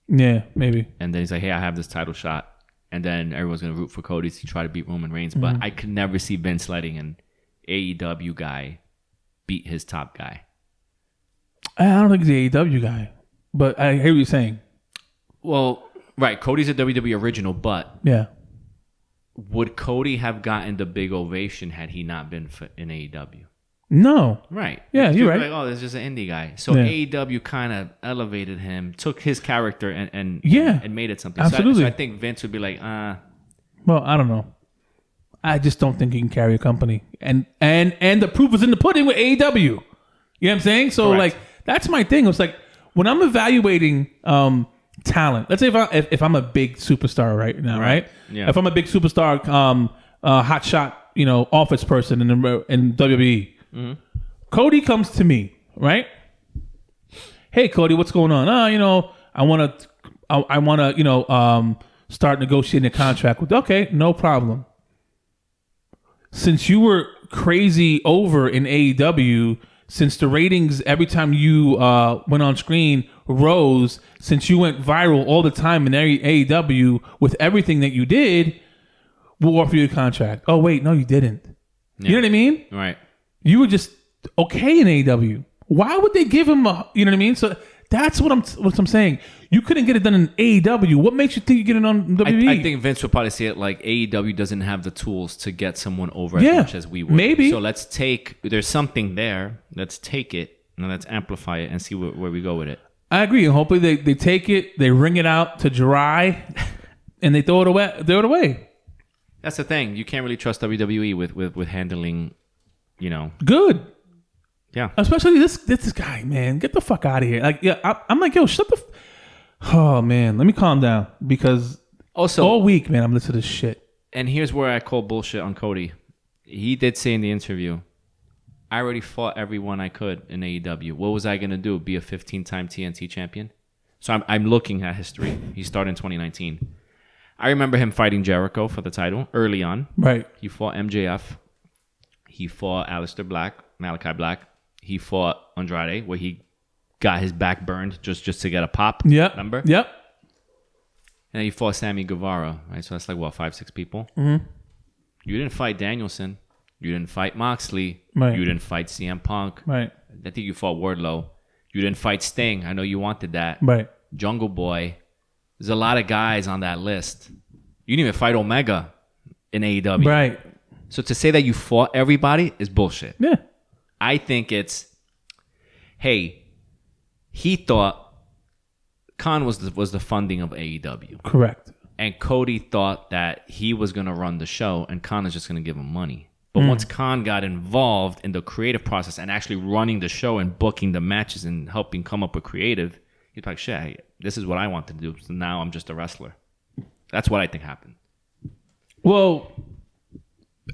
Yeah, maybe. And then he's like, hey, I have this title shot. And then everyone's going to root for Cody to try to beat Roman Reigns. But I could never see Vince letting an AEW guy beat his top guy. I don't think he's the AEW guy. But I hear what you're saying. Well, right. Cody's a WWE original, but Yeah. would Cody have gotten the big ovation had he not been in AEW? No. Right. Yeah, It's you're just right. Like, oh, this is just an indie guy. So Yeah. AEW kind of elevated him, took his character and made it something. Absolutely. So I think Vince would be like, Well, I don't know. I just don't think he can carry a company. And the proof is in the pudding with AEW. You know what I'm saying? So Correct. like that's my thing. It's like when I'm evaluating talent. Let's say if I'm a big superstar right now, right? Yeah. If I'm a big superstar, hot shot, office person in WWE. Mm-hmm. Cody comes to me, right? Hey, Cody, what's going on? I want to, start negotiating a contract with. Okay, no problem. Since you were crazy over in AEW, since the ratings every time you went on screen rose, since you went viral all the time in AEW with everything that you did, we'll offer you a contract. Oh wait, no, you didn't. Yeah. You know what I mean? right. You were just okay in AEW. Why would they give him a? You know what I mean? So that's what I'm saying. You couldn't get it done in AEW. What makes you think you get it on WWE? I think Vince would probably see it like AEW doesn't have the tools to get someone over Yeah, as much as we would. maybe. So there's something there. Let's take it and let's amplify it and see where we go with it. I agree. And hopefully they take it, they wring it out to dry, and they throw it away. That's the thing. You can't really trust WWE with handling, Good. Yeah. Especially this guy, man. Get the fuck out of here. Like, yeah, I'm like, yo, shut the. Oh man, let me calm down because Also, all week, man, I'm listening to this shit. and here's where I call bullshit on Cody. He did say in the interview, I already fought everyone I could in AEW. What was I going to do? Be a 15-time TNT champion? So I'm looking at history. He started in 2019. I remember him fighting Jericho for the title early on. Right. He fought MJF. He fought Malachi Black. He fought Andrade, where he got his back burned just to get a pop. Yep. Remember? Yep. And he fought Sammy Guevara, right? So that's like, 5-6 people? Mm-hmm. You didn't fight Danielson. You didn't fight Moxley. Right. You didn't fight CM Punk. Right. I think you fought Wardlow. You didn't fight Sting. I know you wanted that. Right. Jungle Boy. There's a lot of guys on that list. You didn't even fight Omega in AEW. Right. So to say that you fought everybody is bullshit. Yeah. I think it's, hey, he thought Khan was the funding of AEW. Correct. And Cody thought that he was going to run the show and Khan is just going to give him money. But once Khan got involved in the creative process and actually running the show and booking the matches and helping come up with creative, he's like, shit, this is what I want to do. So now I'm just a wrestler. That's what I think happened. Well,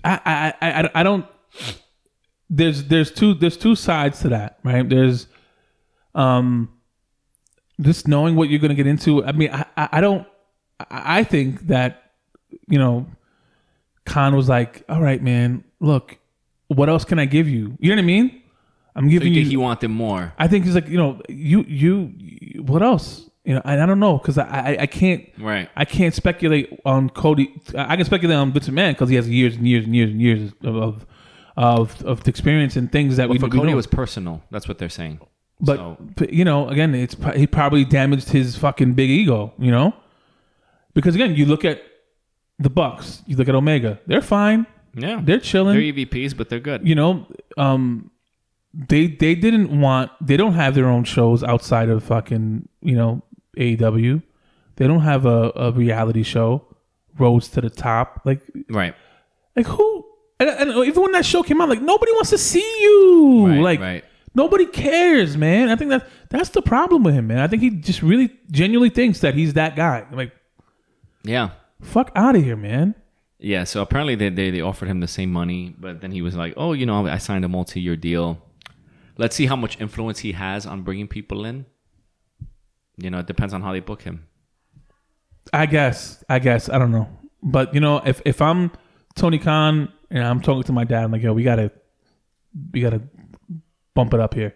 I don't. There's two sides to that, right? There's just knowing what you're going to get into. I mean, I don't. I think that Khan was like, all right, man, look, what else can I give you? You know what I mean? I'm giving So you you. think he wanted more? I think he's like, you what else? I don't know because I can't. Right. I can't speculate on Cody. I can speculate on Vince McMahon because he has years and years and years and years of experience and things that Well, for we Cody, know. it was personal. That's what they're saying. But again, he probably damaged his fucking big ego. Because again, you look at the Bucks, you look at Omega, they're fine. Yeah. They're chilling. They're EVPs, but they're good. They don't have their own shows outside of fucking AEW. They don't have a reality show, Roads to the Top. Like Right. who? And even when that show came out, like nobody wants to see you. Right. Nobody cares, man. I think that's the problem with him, man. I think he just really genuinely thinks that he's that guy. Like, Yeah. fuck out of here, man. Yeah, so apparently they offered him the same money, but then he was like, oh, I signed a multi-year deal. Let's see how much influence he has on bringing people in. It depends on how they book him. I guess. I don't know. But, if I'm Tony Khan and I'm talking to my dad, I'm like, yo, we gotta bump it up here.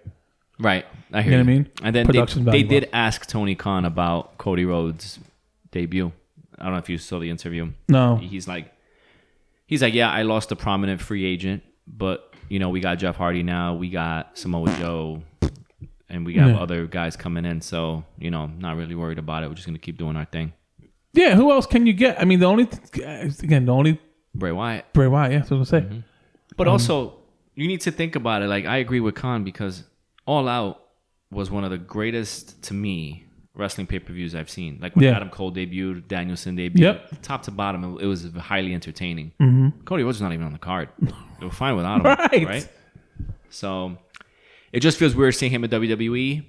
Right. I hear you know what I mean? And then Production's they valuable. did ask Tony Khan about Cody Rhodes' debut. I don't know if you saw the interview. No. He's like, yeah, I lost a prominent free agent, but we got Jeff Hardy now, we got Samoa Joe, and we got other guys coming in. So not really worried about it. We're just gonna keep doing our thing. Yeah. Who else can you get? I mean, the only Bray Wyatt. Yeah, that's what I was gonna say. Mm-hmm. But also, you need to think about it. Like, I agree with Khan because All Out was one of the greatest, to me, wrestling pay-per-views I've seen. Like when Adam Cole debuted, Danielson debuted, top to bottom, it was highly entertaining. Mm-hmm. Cody Rhodes was not even on the card. They were fine without him, right? So it just feels weird seeing him in WWE.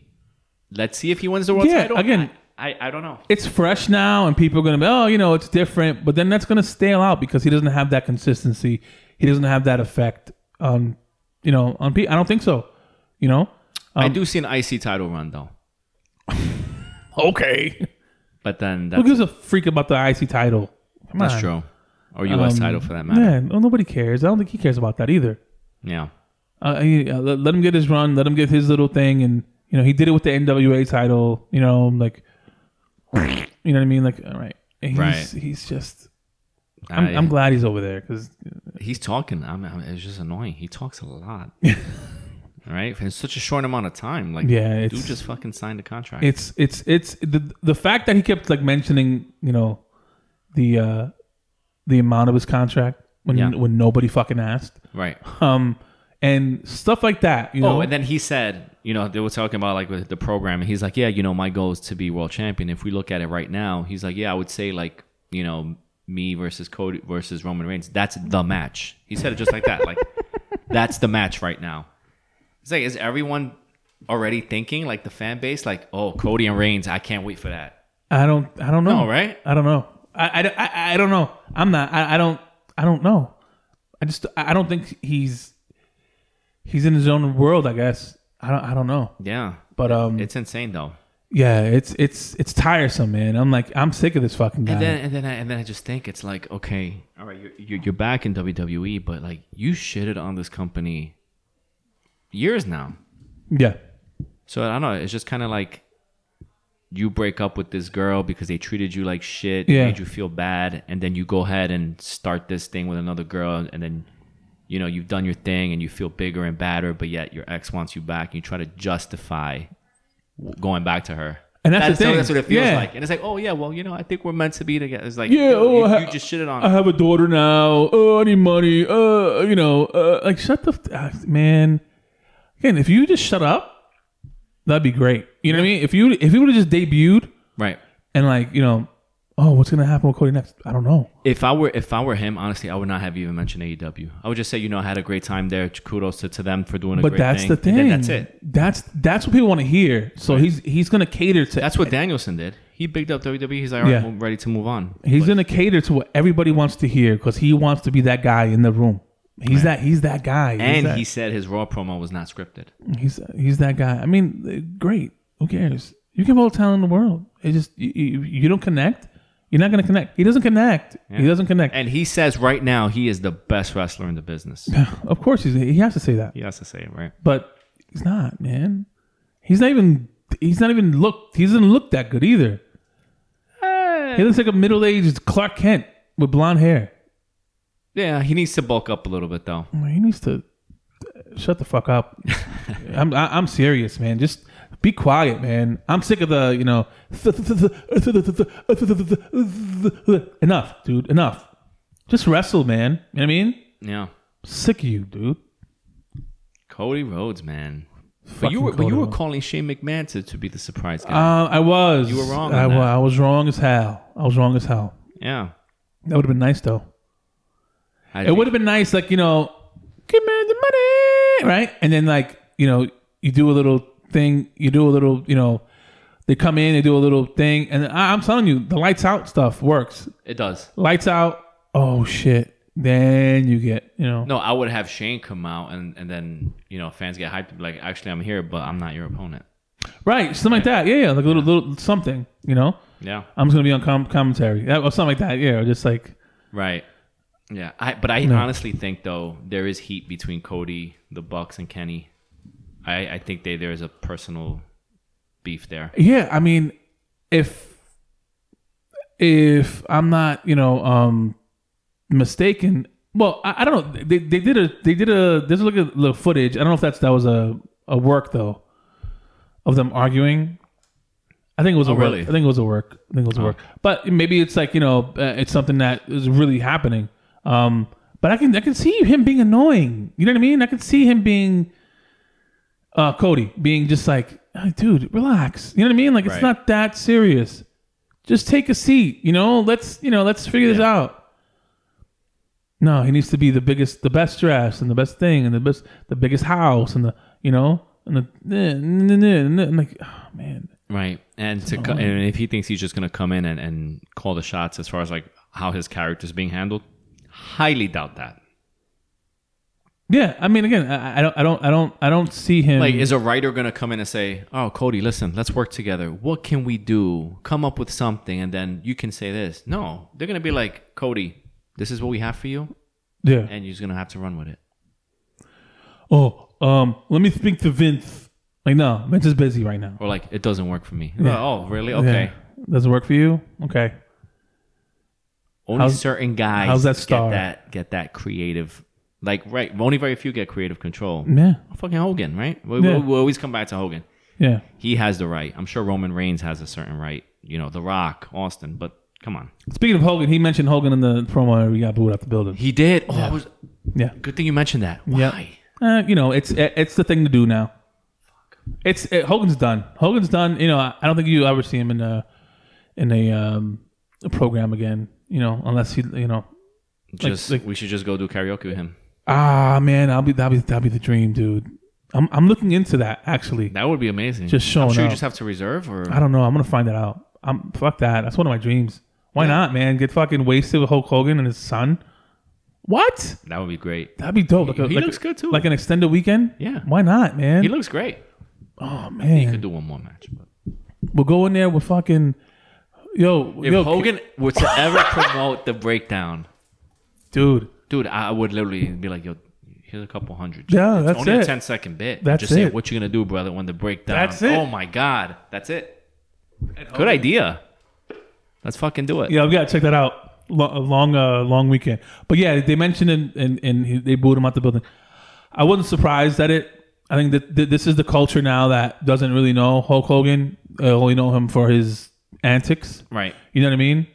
Let's see if he wins the world title. Again, I don't know. It's fresh now, and people are going to be, it's different. But then that's going to stale out because he doesn't have that consistency. He doesn't have that effect on people. I don't think so. I do see an IC title run, though. Okay. But then who gives a freak about the IC title? That's true. Or US title for that matter. Yeah, nobody cares. I don't think he cares about that either. Yeah. Let him get his run. Let him get his little thing. And, he did it with the NWA title. You know what I mean? Like, all right. He's just... I'm glad he's over there because... He's talking. It's just annoying. He talks a lot. Right? In such a short amount of time. Like, dude just fucking signed a contract. It's the fact that he kept like mentioning, the amount of his contract when nobody fucking asked. Right. And stuff like that, Oh, and then he said, they were talking about like with the program, and he's like, yeah, my goal is to be world champion. If we look at it right now, he's like, yeah, I would say like, me versus Cody versus Roman Reigns. That's the match. He said it just like that. Like, that's the match right now. It's like, is everyone already thinking, like the fan base, like, oh, Cody and Reigns, I can't wait for that. I don't know. No, right? I don't know. I don't know. I'm not. I don't know. I don't think he's in his own world. I guess. I don't know. Yeah, but it's insane though. Yeah, it's tiresome, man. I'm sick of this fucking guy. And then I just think it's like, okay, all right, you're back in WWE, but like you shitted on this company years now. Yeah. So I don't know. It's just kind of like you break up with this girl because they treated you like shit, made you feel bad, and then you go ahead and start this thing with another girl, and then you've done your thing and you feel bigger and badder, but yet your ex wants you back, and you try to justify going back to her. And that's the thing. That's what it feels like. And it's like, oh yeah, well, I think we're meant to be together. It's like, you just shitted on. I have a daughter now. Oh, I need money. Like shut the man. Again, if you just shut up, that'd be great. You know what I mean? If you would have just debuted, right, and like what's gonna happen with Cody next? I don't know. If I were him, honestly, I would not have even mentioned AEW. I would just say, I had a great time there. Kudos to them for doing a great thing. But that's the thing. And then that's it. That's what people want to hear. So he's gonna cater to. That's what Danielson did. He bigged up WWE. He's like, all right, I'm ready to move on. He's gonna cater to what everybody wants to hear because he wants to be that guy in the room. He's that guy. He said his Raw promo was not scripted. He's that guy. I mean, great. Who cares? You can have all the talent in the world. It just you don't connect. You're not going to connect. He doesn't connect. Yeah. He doesn't connect. And he says right now he is the best wrestler in the business. Of course he has to say that. He has to say it, right? But he's not, man. He doesn't look that good either. He looks like a middle-aged Clark Kent with blonde hair. Yeah, he needs to bulk up a little bit though. He needs to shut the fuck up. I'm serious, man. Just be quiet, man. I'm sick of the, enough, dude. Enough. Just wrestle, man. You know what I mean? Yeah. Sick of you, dude. Cody Rhodes, man. But you were calling Shane McMahon to be the surprise guy. I was. You were wrong. I was wrong as hell. Yeah. That would have been nice though. It would have been nice, like, give me the money, right? And then, like, you do a little thing. They come in, they do a little thing, and I'm telling you, the lights out stuff works. It does. Lights out. Oh shit. Then you get, No, I would have Shane come out and then, fans get hyped. Like, actually, I'm here, but I'm not your opponent. Right. Something like that. Yeah. Like a little something, Yeah. I'm just going to be on commentary. Or something like that. Yeah. Or just like. Right. Yeah. I honestly think, though, there is heat between Cody, the Bucks, and Kenny. I think there's a personal beef there. Yeah, I mean, if I'm not, mistaken, well, I don't know. They did a. There's a look at the footage. I don't know if that was a work though, of them arguing. I think it was a work. Really? I think it was a work. But maybe it's like it's something that is really happening. But I can see him being annoying. You know what I mean? I can see him being Cody being just like, oh, dude, relax. You know what I mean? Like it's not that serious. Just take a seat. Let's figure this out. No, he needs to be the best dressed and the best thing and the biggest house and I'm like, oh man. Right. And and if he thinks he's just going to come in and call the shots as far as like how his character's being handled, highly doubt that. Yeah, I mean, again, I don't see him. Like, is a writer going to come in and say, "Oh, Cody, listen, let's work together. What can we do? Come up with something, and then you can say this." No, they're going to be like, "Cody, this is what we have for you." Yeah, and you're just going to have to run with it. Oh, let me speak to Vince. Like, no, Vince is busy right now. Or like, it doesn't work for me. Yeah. Oh, really? Okay. Yeah. Doesn't work for you? Okay. Only certain guys how's that star? get that creative. Like, right, only very few get creative control. Yeah. Fucking Hogan, right? We always come back to Hogan. Yeah. He has the right. I'm sure Roman Reigns has a certain right. The Rock, Austin, but come on. Speaking of Hogan, he mentioned Hogan in the promo where he got booed out the building. He did? Oh, yeah. Good thing you mentioned that. Why? Yeah. It's the thing to do now. Hogan's done. Hogan's done. I don't think you ever see him in a program again. Unless he, we should just go do karaoke with him. Ah, man, that'll be the dream, dude. I'm looking into that actually. That would be amazing. Just showing I'm sure up. You just have to reserve, or I don't know. I'm gonna find that out. Fuck that. That's one of my dreams. Why not, man? Get fucking wasted with Hulk Hogan and his son. What? That would be great. That'd be dope. He looks good too. Like an extended weekend. Yeah. Why not, man? He looks great. Oh man. He could do one more match. But we'll go in there with fucking. If Hogan were to ever promote the breakdown, dude, I would literally be like, yo, here's a couple hundred. Yeah, it's that's only it. a 10-second bit. That's just say, it. what you gonna do, brother, when the breakdown? That's it. Oh my God, that's it. Good idea. Let's fucking do it. Yeah, we gotta check that out. Long weekend. But yeah, they mentioned and they booed him out the building. I wasn't surprised at it. I think that this is the culture now that doesn't really know Hulk Hogan. Only know him for his antics. Right. You know what I mean?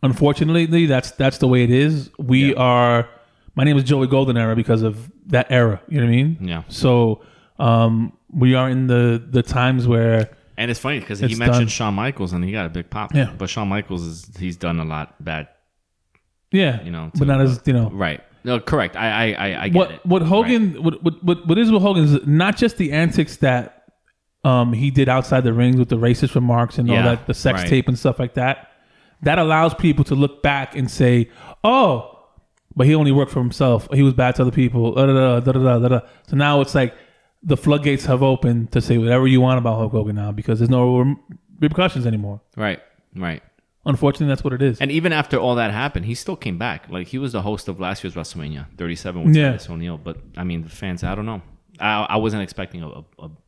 Unfortunately, that's the way it is. My name is Joey Goldenera because of that era. You know what I mean? Yeah. So we are in the times where. And it's funny because he mentioned Shawn Michaels and he got a big pop. Yeah. But Shawn Michaels he's done a lot bad. Yeah. But not as Right. No, correct. I get it. What Hogan right. what is with Hogan is not just the antics that he did outside the rings with the racist remarks and all that, the sex tape and stuff like that. That allows people to look back and say, "Oh, but he only worked for himself. He was bad to other people." So now it's like the floodgates have opened to say whatever you want about Hulk Hogan now because there's no repercussions anymore. Right. Unfortunately, that's what it is. And even after all that happened, he still came back. Like, he was the host of last year's WrestleMania 37 with Titus O'Neil. But, I mean, the fans, I don't know. I wasn't expecting a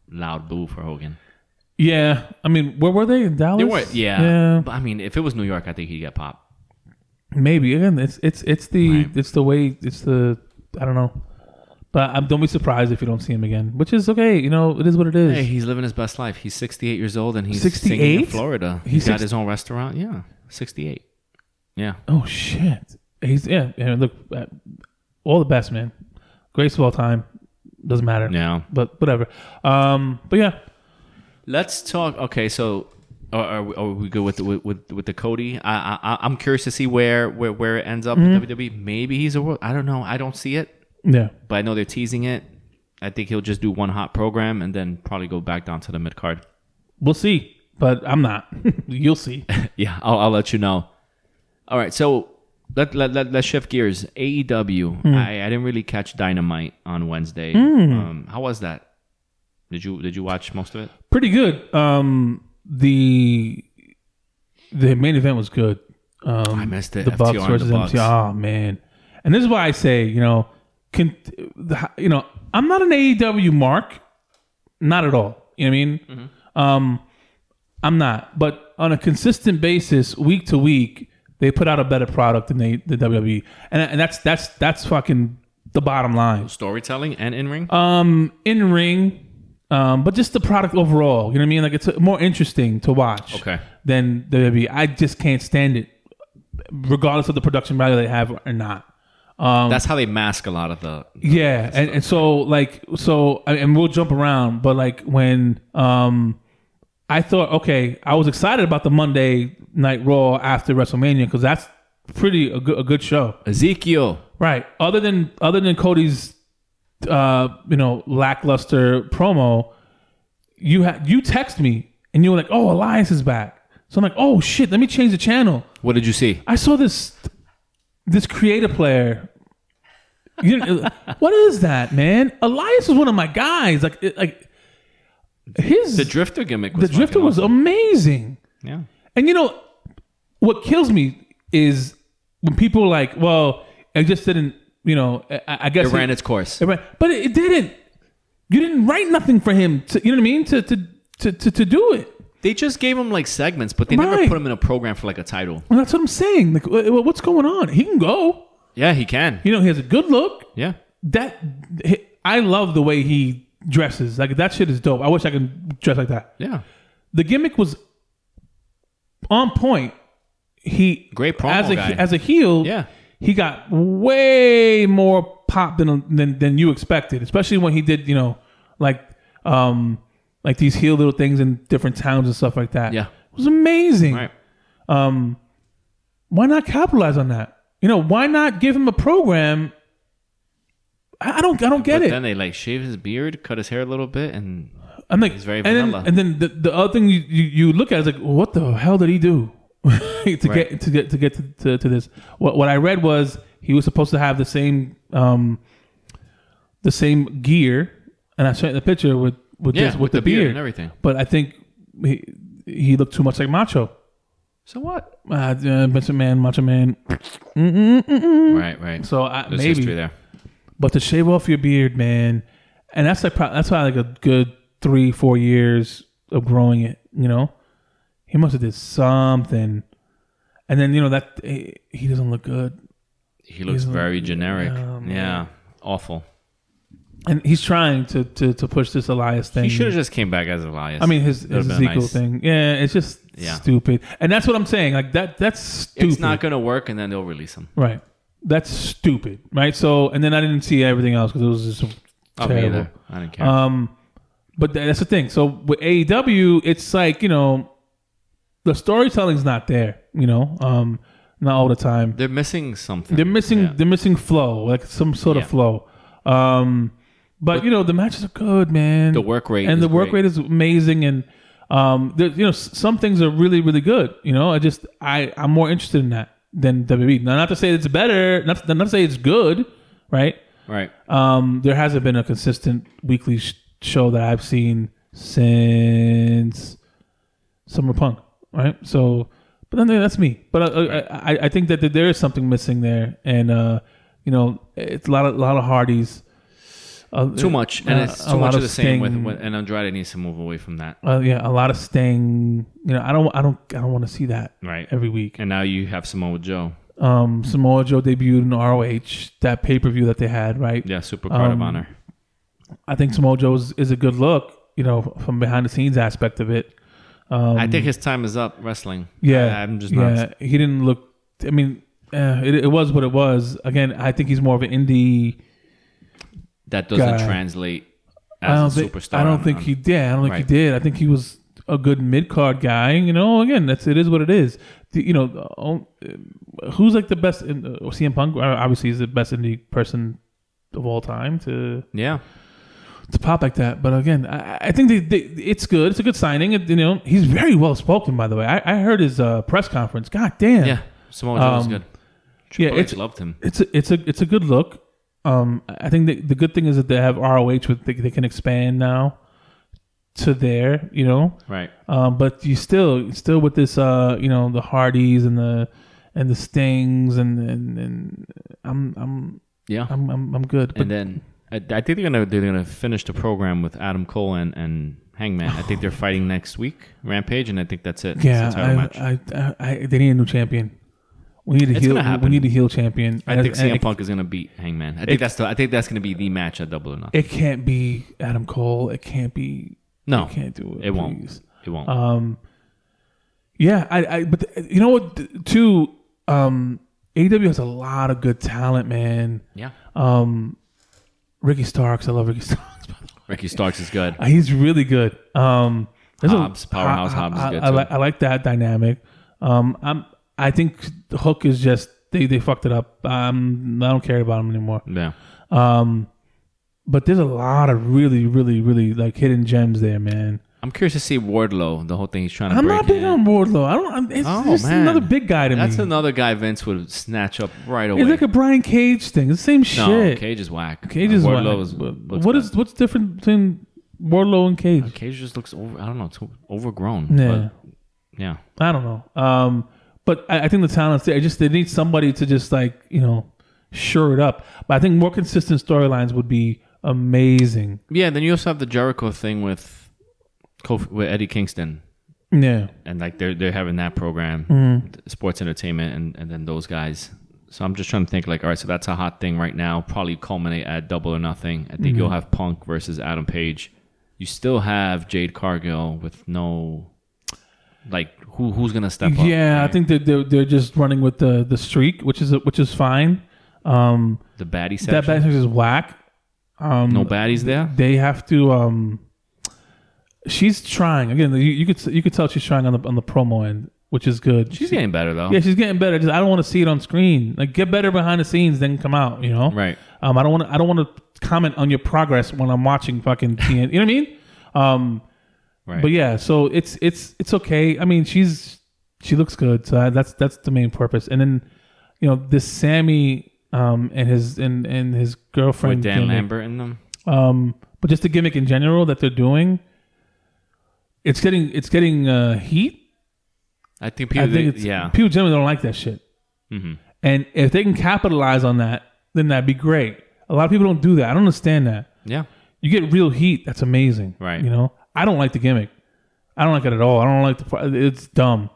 loud boo for Hogan. Yeah. I mean, where were they? In Dallas? They were, yeah. But, I mean, if it was New York, I think he'd get popped. Maybe. Again, it's the way, I don't know. But don't be surprised if you don't see him again, which is okay. It is what it is. Hey, he's living his best life. He's 68 years old and he's 68? singing in Florida. He's got his own restaurant. Yeah, 68. Yeah. Oh shit. Look, all the best, man. Greatest of all time. Doesn't matter. Yeah. But whatever. But yeah. Let's talk. Okay, so are we good with the Cody? I'm curious to see where it ends up in WWE. Maybe he's I don't know. I don't see it. Yeah. But I know they're teasing it. I think he'll just do one hot program and then probably go back down to the mid card. We'll see, but I'm not. You'll see. Yeah, I'll let you know. All right, so let's shift gears. AEW. I didn't really catch Dynamite on Wednesday. How was that? Did you watch most of it? Pretty good. The main event was good. I missed it. The FTR Bucks versus the Bucks. MTR. Oh man. And this is why I say, I'm not an AEW mark. Not at all. You know what I mean? Mm-hmm. I'm not. But on a consistent basis, week to week, they put out a better product than the WWE, and that's fucking the bottom line. Storytelling and in ring. In ring, but just the product overall. You know what I mean? Like it's more interesting to watch. Okay. Than WWE. I just can't stand it, regardless of the production value they have or not. That's how they mask a lot of the yeah, and so and we'll jump around, but like when I thought, okay, I was excited about the Monday Night Raw after WrestleMania because that's a good show. Ezekiel, right? Other than Cody's lackluster promo, you text me and you were like, oh, Elias is back. So I'm like, oh shit, let me change the channel. What did you see? I saw this creative player. What is that, man? Elias is one of my guys. The Drifter gimmick was the Drifter was awesome. Amazing. Yeah. And what kills me is when people are like, well, it just didn't, I guess It ran its course. But it didn't. You didn't write nothing for him to, you know what I mean? To do it. They just gave him like segments, but they never Right. put him in a program for like a title. And that's what I'm saying. Like, what's going on? He can go. Yeah, he can. He has a good look. Yeah. I love the way he dresses. Like that shit is dope. I wish I could dress like that. Yeah. The gimmick was on point. Great promo guy. As a heel. Yeah. He got way more pop than you expected, especially when he did like these heel little things in different towns and stuff like that. Yeah. It was amazing. Right. Why not capitalize on that? Why not give him a program? I don't get But it. then they like shave his beard, cut his hair a little bit, and I'm like, he's very and vanilla. then the other thing you look at is like, what the hell did he do to get to this? What I read was he was supposed to have the same gear, and I showed the picture with the beard and everything. But I think he looked too much like Macho. So what? Macho Man. Right. So There's maybe history there. But to shave off your beard, man, and that's why like a good 3-4 years of growing it. He must have did something, and then that he doesn't look good. He looks very generic. Yeah, awful. And he's trying to push this Elias thing. He should have just came back as Elias. I mean, his That'd been Ezekiel nice. thing. Yeah, it's just stupid, and that's what I'm saying. Like that's stupid. It's not going to work, and then they'll release him. Right. That's stupid, right? So, and then I didn't see everything else because it was just terrible. Me either. I didn't care. But that's the thing. So with AEW, it's like the storytelling's not there. Not all the time. They're missing something. They're missing flow, like some sort of flow. But the matches are good, man. The work rate and is the work great. rate is amazing, and some things are really, really good. I'm more interested in that than WWE. Now, not to say it's better, not to say it's good, right? Right. There hasn't been a consistent weekly show that I've seen since Summer Punk, right? So, but then that's me. But I think that there is something missing there, and it's a lot of Hardys. Too much, and it's too much of the same Sting. with and Andrade needs to move away from that. A lot of Sting. I don't want to see that every week. And now you have Samoa Joe. Samoa Joe debuted in ROH, that pay-per-view that they had, right? Yeah, Super Card of Honor. I think Samoa Joe is a good look, from behind the scenes aspect of it. I think his time is up wrestling. Yeah, I'm just not. Yeah, he didn't look. I mean, it was what it was. Again, I think he's more of an indie. That doesn't guy. translate as a superstar. I don't think he did. I don't think he Right. did. I think he was a good mid-card guy. Again, it is what it is. Who's like the best? CM Punk obviously is the best indie person of all time to pop like that. But again, I think it's good. It's a good signing. He's very well spoken, by the way. I heard his press conference. God damn. Yeah, Samoa Joe was good. Triple H loved him. It's a good look. I think the good thing is that they have ROH with they can expand now to there, Right. But you still with this, the Hardys and the Stings and I'm good. But And then I think they're gonna finish the program with Adam Cole and Hangman. I think they're fighting next week, Rampage, and I think that's it. Yeah, it's a title match. They need a new champion. We need a heel. We need a heel champion. I think CM Punk is gonna beat Hangman. I think that's gonna be the match at Double or Nothing. It can't be Adam Cole. It can't be. No, you can't do it. It won't. It won't. Yeah, but you know what? Too, AEW has a lot of good talent, man. Yeah. Ricky Starks. I love Ricky Starks. Ricky Starks is good. He's really good. Powerhouse Hobbs is good too. I like that dynamic. I think the Hook is just they fucked it up. I don't care about him anymore. Yeah. But there's a lot of really, really, really like hidden gems there, man. I'm curious to see Wardlow. The whole thing he's trying to. I'm break not big in. on Wardlow. It's another big guy to me. That's another guy Vince would snatch up right away. It's like a Brian Cage thing. It's the same shit. No, Cage is whack. Cage is whack. What's different between Wardlow and Cage? Cage just looks over. I don't know. Too overgrown. Yeah. But, yeah. I don't know. But I think the talent's there. They need somebody to just like shore it up. But I think more consistent storylines would be amazing. Yeah. Then you also have the Jericho thing with Eddie Kingston. Yeah. And like they're having that program, sports entertainment, and then those guys. So I'm just trying to think like, all right, so that's a hot thing right now. Probably culminate at Double or Nothing. I think you'll have Punk versus Adam Page. You still have Jade Cargill with no. Like who's gonna step up? Yeah, right? I think they're just running with the streak, which is fine. The baddie section. That baddie section is whack. No baddies there. They have to. She's trying again. You could tell she's trying on the promo end, which is good. She's getting better though. Yeah, she's getting better. Just I don't want to see it on screen. Like get better behind the scenes, then come out. Right. I don't want to comment on your progress when I'm watching fucking TNT. You know what I mean? Right. But yeah, so it's okay. I mean, she looks good, so that's the main purpose. And then, this Sami and his girlfriend with Dan gimmick, Lambert in them. But just the gimmick in general that they're doing, it's getting heat. I think people generally don't like that shit. Mm-hmm. And if they can capitalize on that, then that'd be great. A lot of people don't do that. I don't understand that. Yeah. You get real heat. That's amazing. Right. I don't like the gimmick. I don't like it at all. I don't like it's dumb.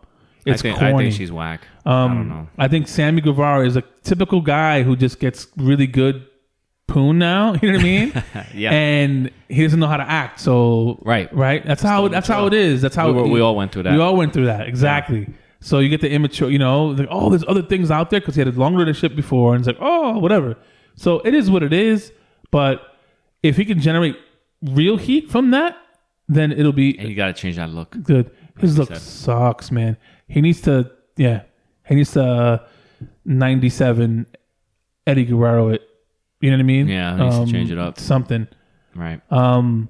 It's corny. I think she's whack. I don't know. I think Sammy Guevara is a typical guy who just gets really good poon now. You know what I mean? Yeah. And he doesn't know how to act. So right. That's how it is. That's how we all went through that. We all went through that exactly. Yeah. So you get the immature. Like, there's other things out there because he had a long relationship before, and it's like, whatever. So it is what it is. But if he can generate real heat from that, then it'll be. And you got to change that look. Good. His look sucks, man. He needs to. Yeah. He needs to 97 Eddie Guerrero it. You know what I mean? Yeah. He needs to change it up. Something. Right. And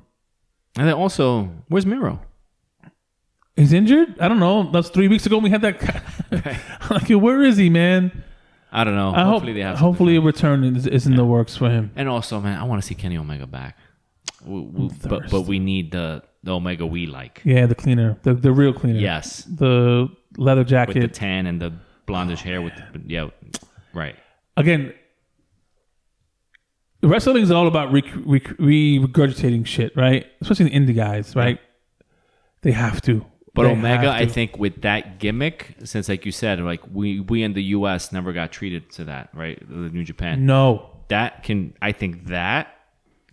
then also, where's Miro? He's injured? I don't know. That's 3 weeks ago. We had that guy. Right. Like, where is he, man? I don't know. Hopefully a return is in the works for him. And also, man, I want to see Kenny Omega back. But we need the Omega we like. Yeah, the cleaner, the real cleaner. Yes, the leather jacket with the tan and the blondish hair. Right. Again, wrestling is all about regurgitating shit, right? Especially the indie guys, right? Yeah. They have to. But Omega, I think, with that gimmick, since like you said, like we in the U.S. never got treated to that, right? The New Japan. No, I think that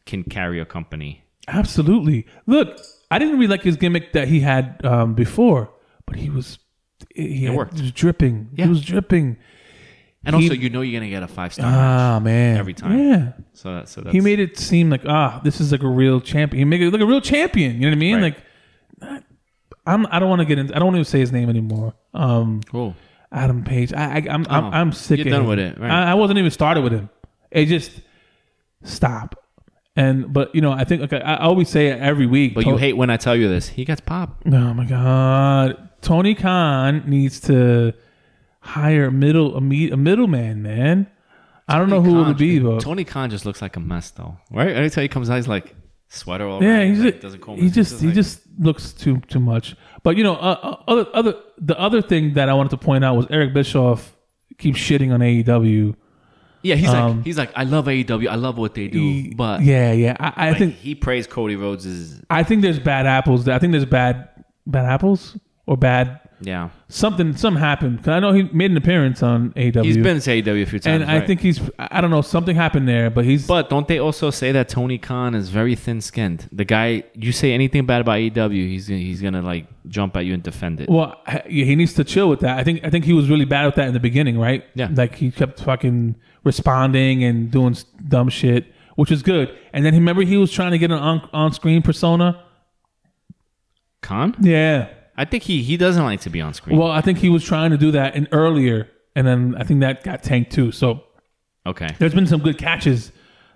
can carry a company. Absolutely. Look, I didn't really like his gimmick that he had before, but it worked. He was dripping. Yeah. He was dripping. And also, you're going to get a 5-star match man. every time. Yeah. So that's he made it seem like, this is like a real champion. He made it look like a real champion. You know what I mean? Right. Like, I don't want to get into. I don't want to say his name anymore. Cool. Adam Page. I'm sick of him. You're done with it, right? I wasn't even started with him. It just stop. But I think I always say it every week. But you hate when I tell you this. He gets popped. Oh my God. Tony Khan needs to hire a middleman, man. I don't know who it would be, but Tony Khan just looks like a mess, though. Right? Every time he comes out, he's like sweater all yeah. Right. He just looks too much. But the other thing that I wanted to point out was Eric Bischoff keeps shitting on AEW. Yeah, he's like, I love AEW. I love what they do. But I think he praised Cody Rhodes. I think there's bad apples. I think there's bad apples or bad. Yeah. Something happened. Because I know he made an appearance on AEW. He's been to AEW a few times. And I think I don't know, something happened there, but But don't they also say that Tony Khan is very thin-skinned? The guy, you say anything bad about AEW, he's gonna like jump at you and defend it. Well, he needs to chill with that. I think he was really bad with that in the beginning, right? Yeah. Like he kept fucking responding and doing dumb shit, which is good. And then remember he was trying to get an on-screen persona? Khan? Yeah. I think he doesn't like to be on screen. Well, I think he was trying to do that earlier, and then I think that got tanked too. So okay, there's been some good catches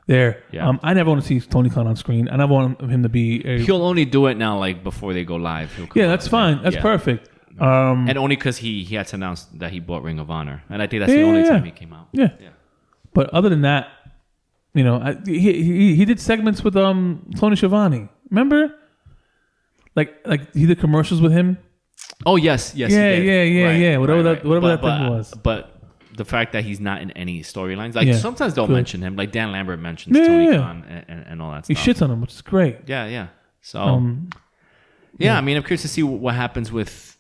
there. Yeah. I never want to see Tony Khan on screen. I never want him to be. He'll only do it now, like before they go live. Yeah, that's fine. That's perfect. And only because he had to announce that he bought Ring of Honor, and I think that's the only time he came out. Yeah. But other than that, you know, he did segments with Tony Schiavone. Remember? Like he did commercials with him. Oh yes, Yeah. he did. Yeah. Whatever that thing was. But the fact that he's not in any storylines, like sometimes they'll mention him, like Dan Lambert mentions Tony Khan and all that he stuff. He shits on him, which is great. Yeah. So I mean, I'm curious to see what happens with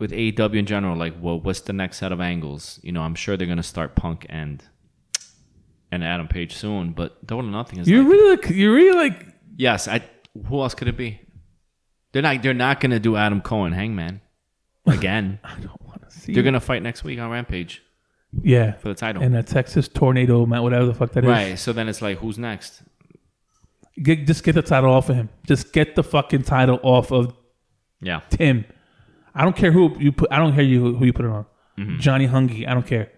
AEW in general. Like, well, what's the next set of angles? You know, I'm sure they're gonna start Punk and Adam Page soon, but Double or Nothing is. You're really like. Yes, who else could it be? They're not gonna do Adam Cole and Hangman again. I don't want to see. They're gonna fight next week on Rampage. Yeah, for the title. And a Texas tornado, whatever the fuck that is. Right. So then it's like, who's next? Just get the title off of him. Just get the fucking title off of Tim. I don't care who you put. I don't care who you put it on. Mm-hmm. Johnny Hungy. I don't care.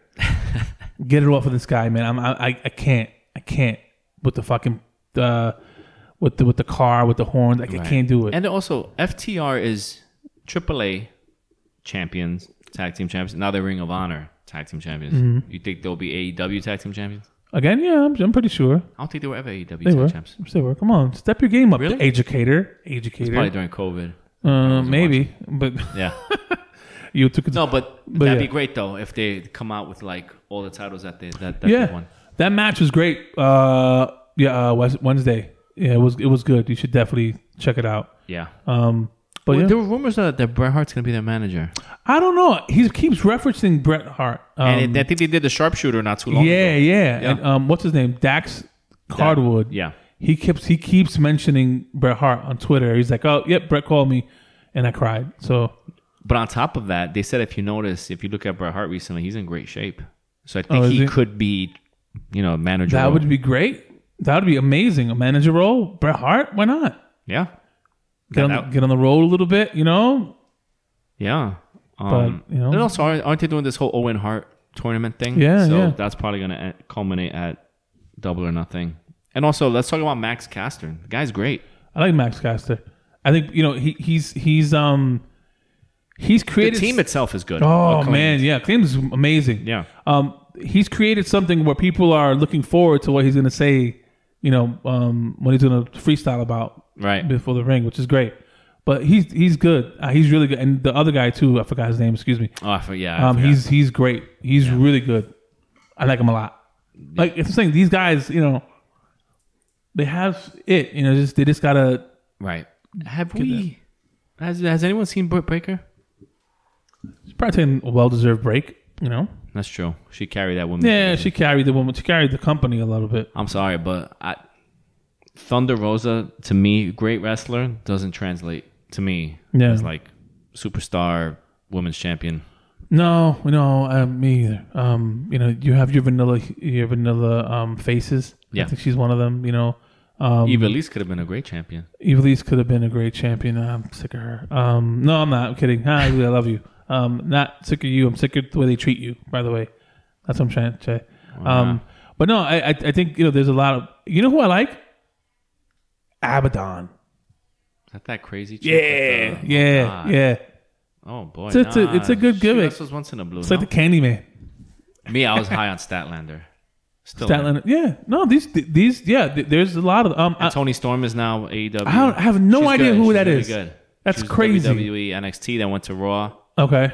Get it off of this guy, man. I can't with the fucking. With the car, with the horns, I can't do it. And also, FTR is AAA champions, tag team champions. Now they're Ring of Honor tag team champions. Mm-hmm. You think they'll be AEW tag team champions? Again, yeah, I'm pretty sure. I don't think they were ever AEW tag champions. They were. Come on, step your game up, really? Educator. It's probably during COVID. Maybe, but yeah. You took it. No, but that'd be great though if they come out with like all the titles that they won. That match was great. Wednesday. Yeah, it was good. You should definitely check it out. Yeah. But there were rumors that Bret Hart's gonna be their manager. I don't know. He keeps referencing Bret Hart. And I think they did the sharpshooter not too long ago. Yeah. And what's his name? Dax Cardwood. Yeah. He keeps mentioning Bret Hart on Twitter. He's like, oh, yep, Bret called me, and I cried. So. But on top of that, they said if you look at Bret Hart recently, he's in great shape. So I think he could be, manager. That would be great. That would be amazing. A manager role, Bret Hart. Why not? Yeah. Get on the road a little bit, Yeah. But and also, aren't they doing this whole Owen Hart tournament thing? Yeah. So that's probably going to culminate at Double or Nothing. And also, let's talk about Max Caster. The guy's great. I like Max Caster. I think he's created. The team itself is good. Oh man, yeah, Acclaimed is amazing. Yeah. He's created something where people are looking forward to what he's going to say. When he's going to freestyle about before the ring, which is great. But he's good. He's really good. And the other guy too, I forgot his name. Excuse me. Oh, I forgot. He's great. He's really good. I like him a lot. Like it's the thing. These guys, they have it. They just gotta. Right. Has anyone seen Britt Baker? She's probably taking a well-deserved break. That's true. She carried that woman. Yeah, she carried the woman. She carried the company a little bit. I'm sorry, but Thunder Rosa, to me, great wrestler, doesn't translate to me as like superstar women's champion. No, me either. You have your vanilla faces. Yeah. I think she's one of them. Eva Lise could have been a great champion. Eva Lise could have been a great champion. I'm sick of her. No, I'm not. I'm kidding. I love you. Not sick of you. I'm sick of the way they treat you. By the way, that's what I'm trying to say. But no, I think there's a lot of who I like. Abaddon. Is that crazy chick? Yeah. Oh boy, it's a good gimmick. This was once in a blue. It's like the Candyman. Me, I was high on Statlander. Statlander. Yeah. No, these. Yeah. There's a lot of and Tony Storm is now AEW. I have no idea who that is. Good. That's crazy. WWE, NXT, then went to Raw. Okay.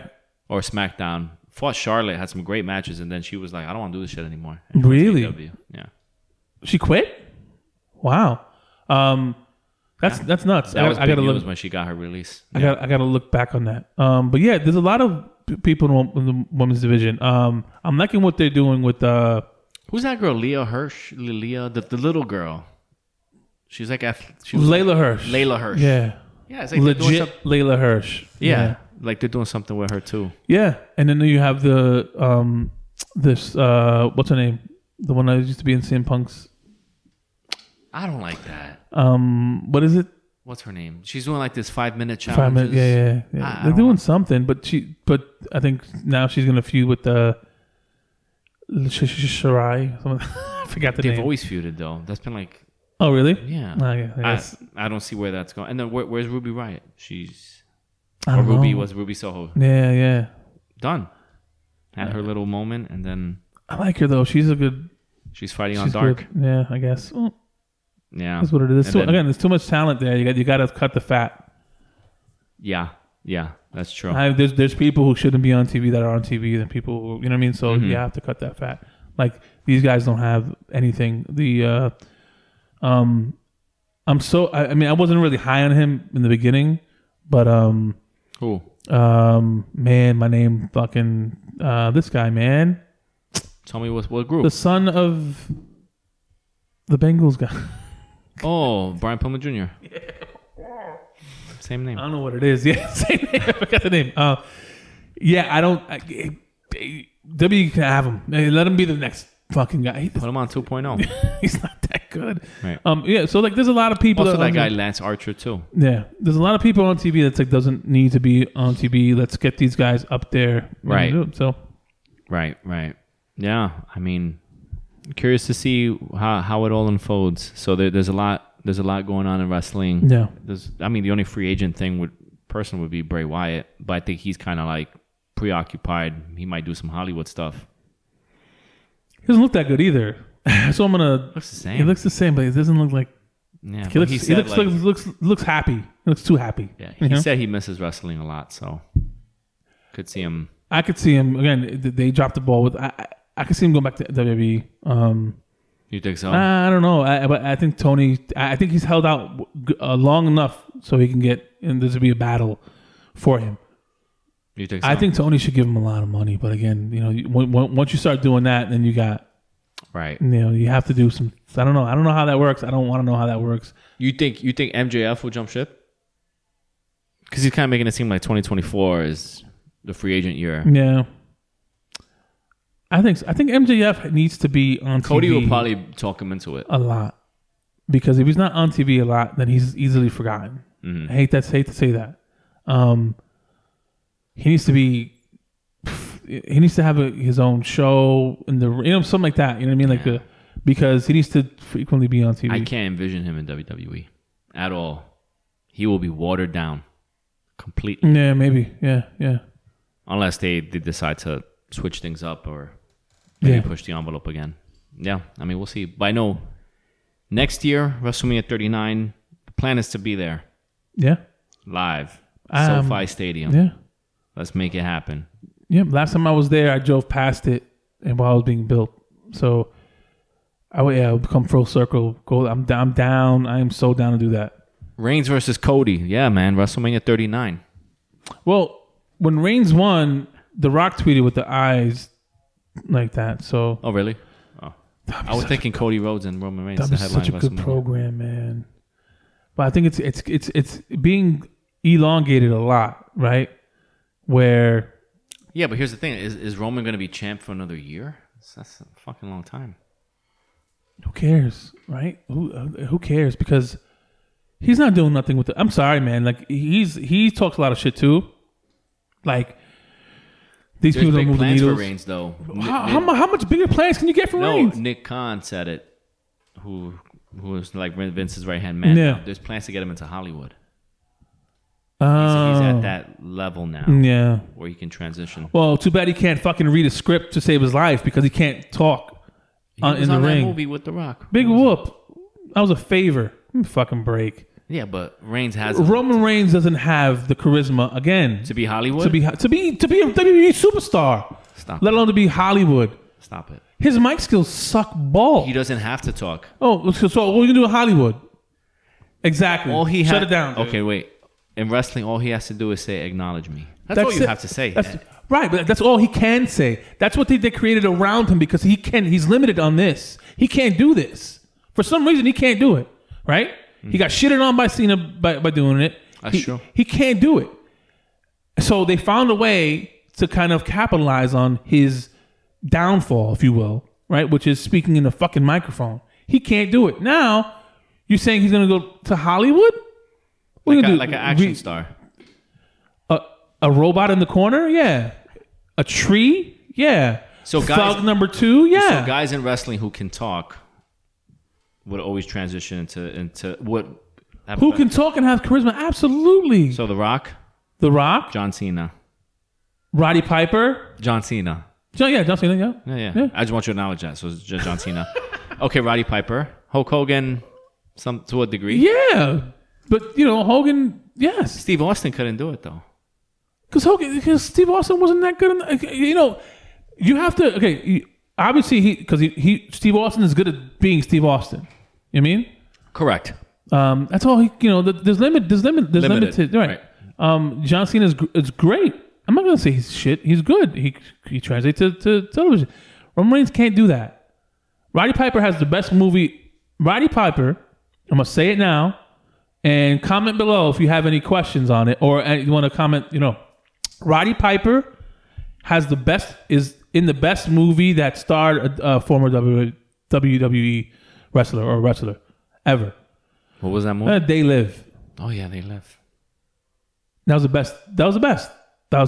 Or SmackDown fought Charlotte, had some great matches, and then she was like, I don't want to do this shit anymore. And Really? Yeah. She quit? Wow. That's nuts. That was I big gotta news look. when she got her release. I gotta look back on that. But yeah, there's a lot of people in the women's division. I'm liking what they're doing with Who's that girl? Leah Hirsch? Leah, the little girl. She's like Layla Hirsch. Layla Hirsch. Yeah. Yeah, it's like they're doing Legit Layla Hirsch. yeah, like they're doing something with her too. Yeah. And then you have the what's her name? The one that used to be in CM Punk's. I don't like that. What is it? What's her name? She's doing like this 5-minute challenges. 5 minutes. Yeah. They're doing something, but I think now she's gonna feud with the Shirai. I forgot the name. They've always feuded though. That's been like. Oh really? Yeah. I don't see where that's going. And then where's Ruby Riott? Ruby was Ruby Soho. Yeah. Done. Had her little moment, and then I like her though. She's fighting on Dark. Good. Yeah, I guess. Well, yeah, that's what it is. There's too much talent there. You got to cut the fat. Yeah, that's true. There's people who shouldn't be on TV that are on TV, and people who, you know what I mean. So you have to cut that fat. Like these guys don't have anything. I wasn't really high on him in the beginning, but Who? Man, my name fucking this guy, man. Tell me what group? The son of the Bengals guy. Oh, Brian Pillman Jr. Yeah. Same name. I don't know what it is. Yeah, same name. I forgot the name. Yeah, I don't. W can have him. Let him be the next fucking guy. Put him on 2.0. He's not that good. Right. Yeah. So like, there's a lot of people. Also, that guy Lance Archer too. Yeah, there's a lot of people on TV that's like doesn't need to be on TV. Let's get these guys up there. Right. So. Right. Yeah. I mean, curious to see how it all unfolds. So there's a lot going on in wrestling. Yeah. The only free agent person would be Bray Wyatt, but I think he's kind of like preoccupied. He might do some Hollywood stuff. He doesn't look that good either. So I'm gonna. Looks the same. He looks the same, but it doesn't look like. Yeah. He looks happy. He looks too happy. Yeah. He said he misses wrestling a lot, so could see him. I could see him again. They dropped the ball with. I could see him going back to WWE. You think so? I don't know. But I think Tony. I think he's held out long enough so he can get, and there's to be a battle for him. You think so? I think Tony should give him a lot of money, but again, once you start doing that, then you got right. You have to do some. I don't know how that works. I don't want to know how that works. You think MJF will jump ship? Because he's kind of making it seem like 2024 is the free agent year. Yeah. I think MJF needs to be on Cody TV will probably talk him into it a lot, because if he's not on TV a lot, then he's easily forgotten. Mm-hmm. I hate to say that. He needs to be. He needs to have his own show in the something like that. You know what I mean? Because he needs to frequently be on TV. I can't envision him in WWE at all. He will be watered down completely. Yeah, maybe. Yeah. Unless they decide to switch things up or maybe push the envelope again. Yeah, we'll see. But I know next year, WrestleMania 39, the plan is to be there. Yeah. Live. SoFi Stadium. Yeah. Let's make it happen. Yeah. Last time I was there, I drove past it and while it was being built. So, I'll come full circle. I'm down. I am so down to do that. Reigns versus Cody. Yeah, man. WrestleMania 39. Well, when Reigns won, The Rock tweeted with the eyes like that. So. Oh, really? Oh. I was thinking Cody Rhodes and Roman Reigns. That was such a good program, man. But I think it's being elongated a lot, right? Where. Yeah, but here's the thing: is Roman going to be champ for another year? That's a fucking long time. Who cares, right? Who cares? Because he's not doing nothing with it. I'm sorry, man. Like he talks a lot of shit too. Like these There's people don't move the plans needles. for Reigns, though. How much bigger plans can you get for Reigns? Nick Khan said it. Who was like Vince's right hand man? Yeah. There's plans to get him into Hollywood. He's at that level now. Yeah. Where he can transition. Well, too bad he can't fucking read a script to save his life because he can't talk He was in the on ring. That movie with The Rock. Big whoop. That was a favor. Give me a fucking break. Yeah, but Reigns has Roman Reigns doesn't have the charisma again to be Hollywood. to be a WWE superstar. Stop. Let alone to be Hollywood. Stop it. His mic skills suck balls. He doesn't have to talk. Oh, so what are you gonna do in Hollywood? Exactly. Shut it down. Dude. Okay, wait. In wrestling, all he has to do is say, "Acknowledge me." That's all you have to say. Right, but that's all he can say. That's what they created around him because he's limited on this. He can't do this. For some reason, he can't do it. Right? He got shitted on by Cena by doing it. That's true. He can't do it. So they found a way to kind of capitalize on his downfall, if you will, right? Which is speaking in a fucking microphone. He can't do it. Now, you're saying he's going to go to Hollywood? What like an action star. A robot in the corner? Yeah. A tree? Yeah. So Thug number 2? Yeah. So guys in wrestling who can talk would always transition into what? Who can talk and have charisma? Absolutely. So The Rock? The Rock? John Cena. Roddy Piper? John Cena. John Cena, yeah. Yeah. I just want you to acknowledge that. So it's just John Cena. Okay, Roddy Piper. Hulk Hogan, to a degree. Yeah. But, Hogan, yes. Steve Austin couldn't do it, though. Because Steve Austin wasn't that good. You have to, obviously, Steve Austin is good at being Steve Austin. You know what I mean? Correct. That's all there's limited. Right. John Cena is great. I'm not gonna say he's shit. He's good. He translates to television. Roman Reigns can't do that. Roddy Piper has the best movie. Roddy Piper, I'm gonna say it now, and comment below if you have any questions on it or you want to comment. Roddy Piper is in the best movie that starred a former WWE wrestler ever. What was that movie? They Live. Oh yeah, They Live. That was the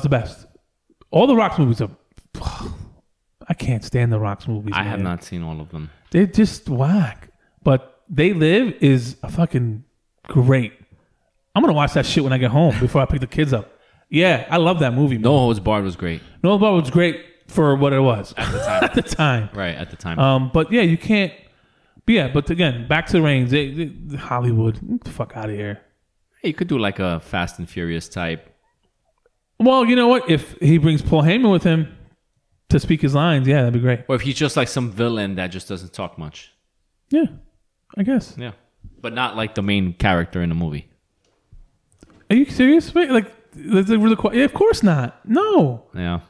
best. All the Rock's movies are. I can't stand the Rock's movies. I have not seen all of them. They're just whack. But They Live is a fucking great. I'm gonna watch that shit when I get home before I pick the kids up. Yeah, I love that movie. Man. No Holds Barred was great. No Holds Barred was great for what it was at the time. at the time. Right, at the time. But yeah, you can't. But yeah, but again, back to Reigns. Hollywood, get the fuck out of here. Hey, you could do like a Fast and Furious type. Well, you know what? If he brings Paul Heyman with him to speak his lines, yeah, that'd be great. Or if he's just like some villain that just doesn't talk much. Yeah, I guess. Yeah, but not like the main character in the movie. Are you serious? Wait, of course not. No. Yeah.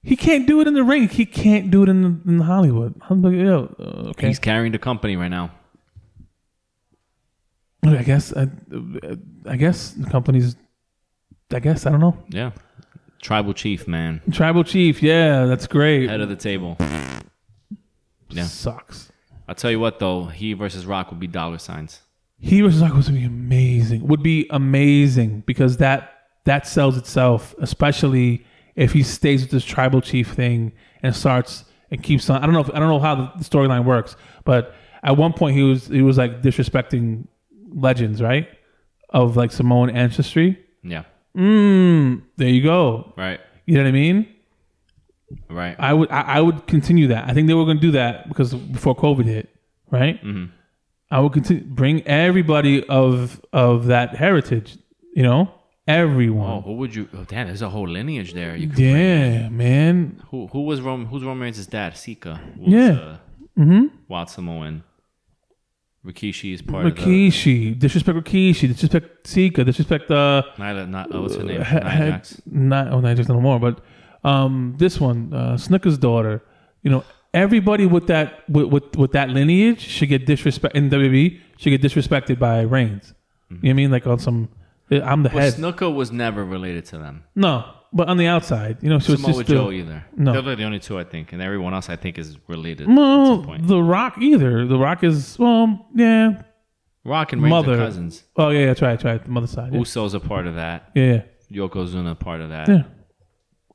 He can't do it in the ring. He can't do it in Hollywood. I'm like, okay. He's carrying the company right now. I guess the company's. I don't know. Yeah. Tribal chief, man. Tribal chief, yeah, that's great. Head of the table. Yeah. Sucks. I'll tell you what though, he versus Rock would be dollar signs. He versus Rock would be amazing. Would be amazing because that sells itself, especially if he stays with this tribal chief thing and starts and keeps on. I don't know how the storyline works, but at one point he was like disrespecting legends, right? Of like Samoan ancestry. Yeah. There you go. Right. You know what I mean? Right. I would continue that. I think they were going to do that because before COVID hit, right? Mm-hmm. I would continue bring everybody of that heritage, everyone. Oh, who would you? Oh, damn, there's a whole lineage there. You could man. Who's Roman Reigns' dad? Sika. Wild Samoan. Rikishi is part of Rikishi. Disrespect Rikishi. Disrespect Sika. Disrespect what's her name? Nia Jax. Nia Jax no more. But this one, Snooker's daughter. Everybody with that lineage should get disrespect in WWE. Should get disrespected by Reigns. Mm-hmm. You know what I mean? Like on some, I'm the head. Snooker was never related to them. No, but on the outside, so Samoa it's just Joe either. No, they're the only two I think, and everyone else I think is related. No, The Rock either. The Rock is yeah. Rock and Reigns are cousins. Oh yeah, that's right. The mother side. Yeah. Usos are part of that. Yeah. Yokozuna part of that. Yeah.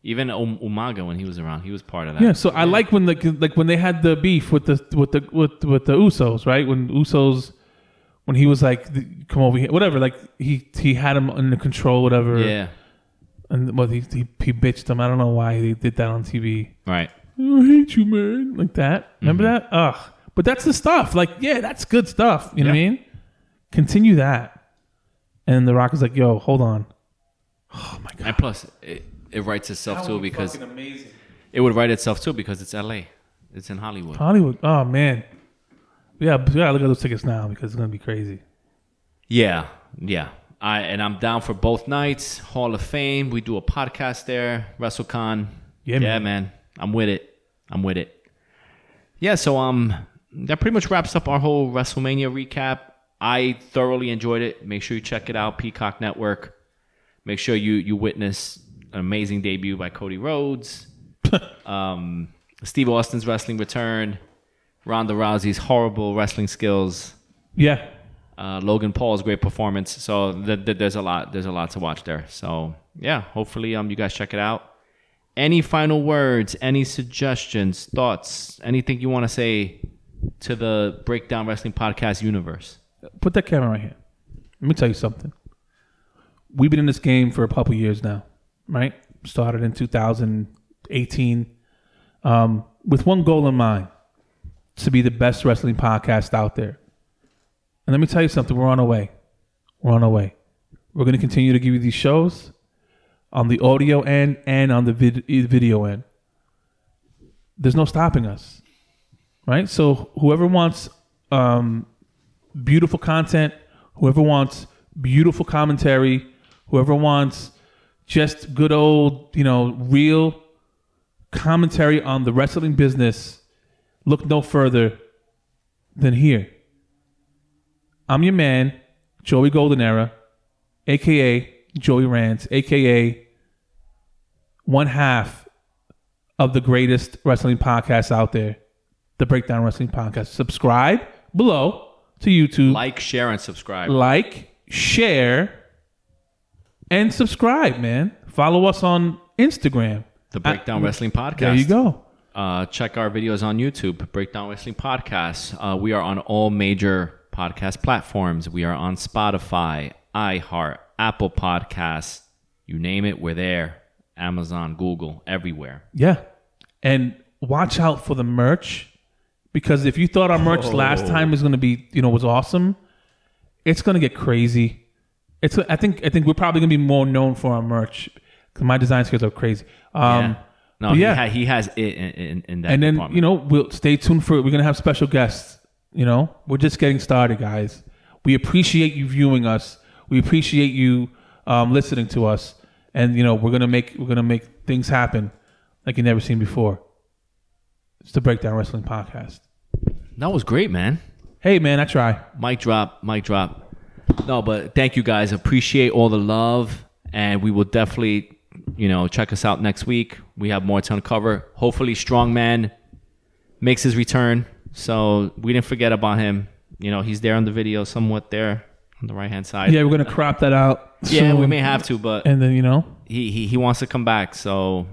Even Umaga when he was around, he was part of that. Yeah, so I like when when they had the beef with the Usos, right? When he was like, come over here, whatever. Like he had him under control, whatever. Yeah. And he bitched him. I don't know why they did that on TV. Right. I hate you, man. Like that. Remember that? Ugh. But that's the stuff. Like, yeah, that's good stuff. You know what I mean? Continue that. And The Rock is like, yo, hold on. Oh my god. And plus, it writes itself too because It would write itself too because it's LA. It's in Hollywood. Hollywood. Oh man. Yeah, we gotta look at those tickets now because it's gonna be crazy. Yeah. I'm down for both nights. Hall of Fame. We do a podcast there. WrestleCon. Yeah, man. I'm with it. Yeah, so that pretty much wraps up our whole WrestleMania recap. I thoroughly enjoyed it. Make sure you check it out, Peacock Network. Make sure you witness an amazing debut by Cody Rhodes. Steve Austin's wrestling return. Ronda Rousey's horrible wrestling skills. Yeah. Logan Paul's great performance. So there's a lot to watch there. So yeah, hopefully you guys check it out. Any final words, any suggestions, thoughts, anything you want to say to the Breakdown Wrestling Podcast universe? Put that camera right here. Let me tell you something. We've been in this game for a couple years now, right? Started in 2018 with one goal in mind, to be the best wrestling podcast out there. And let me tell you something. We're on our way. We're going to continue to give you these shows on the audio end and on the video end. There's no stopping us, right? So whoever wants beautiful content, whoever wants beautiful commentary, whoever wants just good old, real commentary on the wrestling business, look no further than here. I'm your man, Joey Goldenera, a.k.a. Joey Rants, a.k.a. one half of the greatest wrestling podcast out there, the Breakdown Wrestling Podcast. Subscribe below to YouTube. Like, share, and subscribe. Like, share, and subscribe, man. Follow us on Instagram. The Breakdown Wrestling Podcast. There you go. Check our videos on YouTube, Breakdown Wrestling Podcast. We are on all major podcast platforms. We are on Spotify, iHeart, Apple Podcasts. You name it, we're there. Amazon, Google, everywhere. Yeah. And watch out for the merch, because if you thought our merch last time was going to be, was awesome, it's going to get crazy. I think we're probably going to be more known for our merch, because my design skills are crazy. No, he has it in that and then, department. we'll stay tuned we're going to have special guests. We're just getting started, guys. We appreciate you viewing us. We appreciate you listening to us. And, we're going to make things happen like you've never seen before. It's the Breakdown Wrestling Podcast. That was great, man. Hey, man, I try. Mic drop. No, but thank you guys. Appreciate all the love. And we will definitely, check us out next week. We have more to uncover. Hopefully Strongman makes his return. So we didn't forget about him. He's there on the video, somewhat there on the right-hand side. Yeah, we're going to crop that out. Yeah, we may have to, but... And then, He wants to come back, so,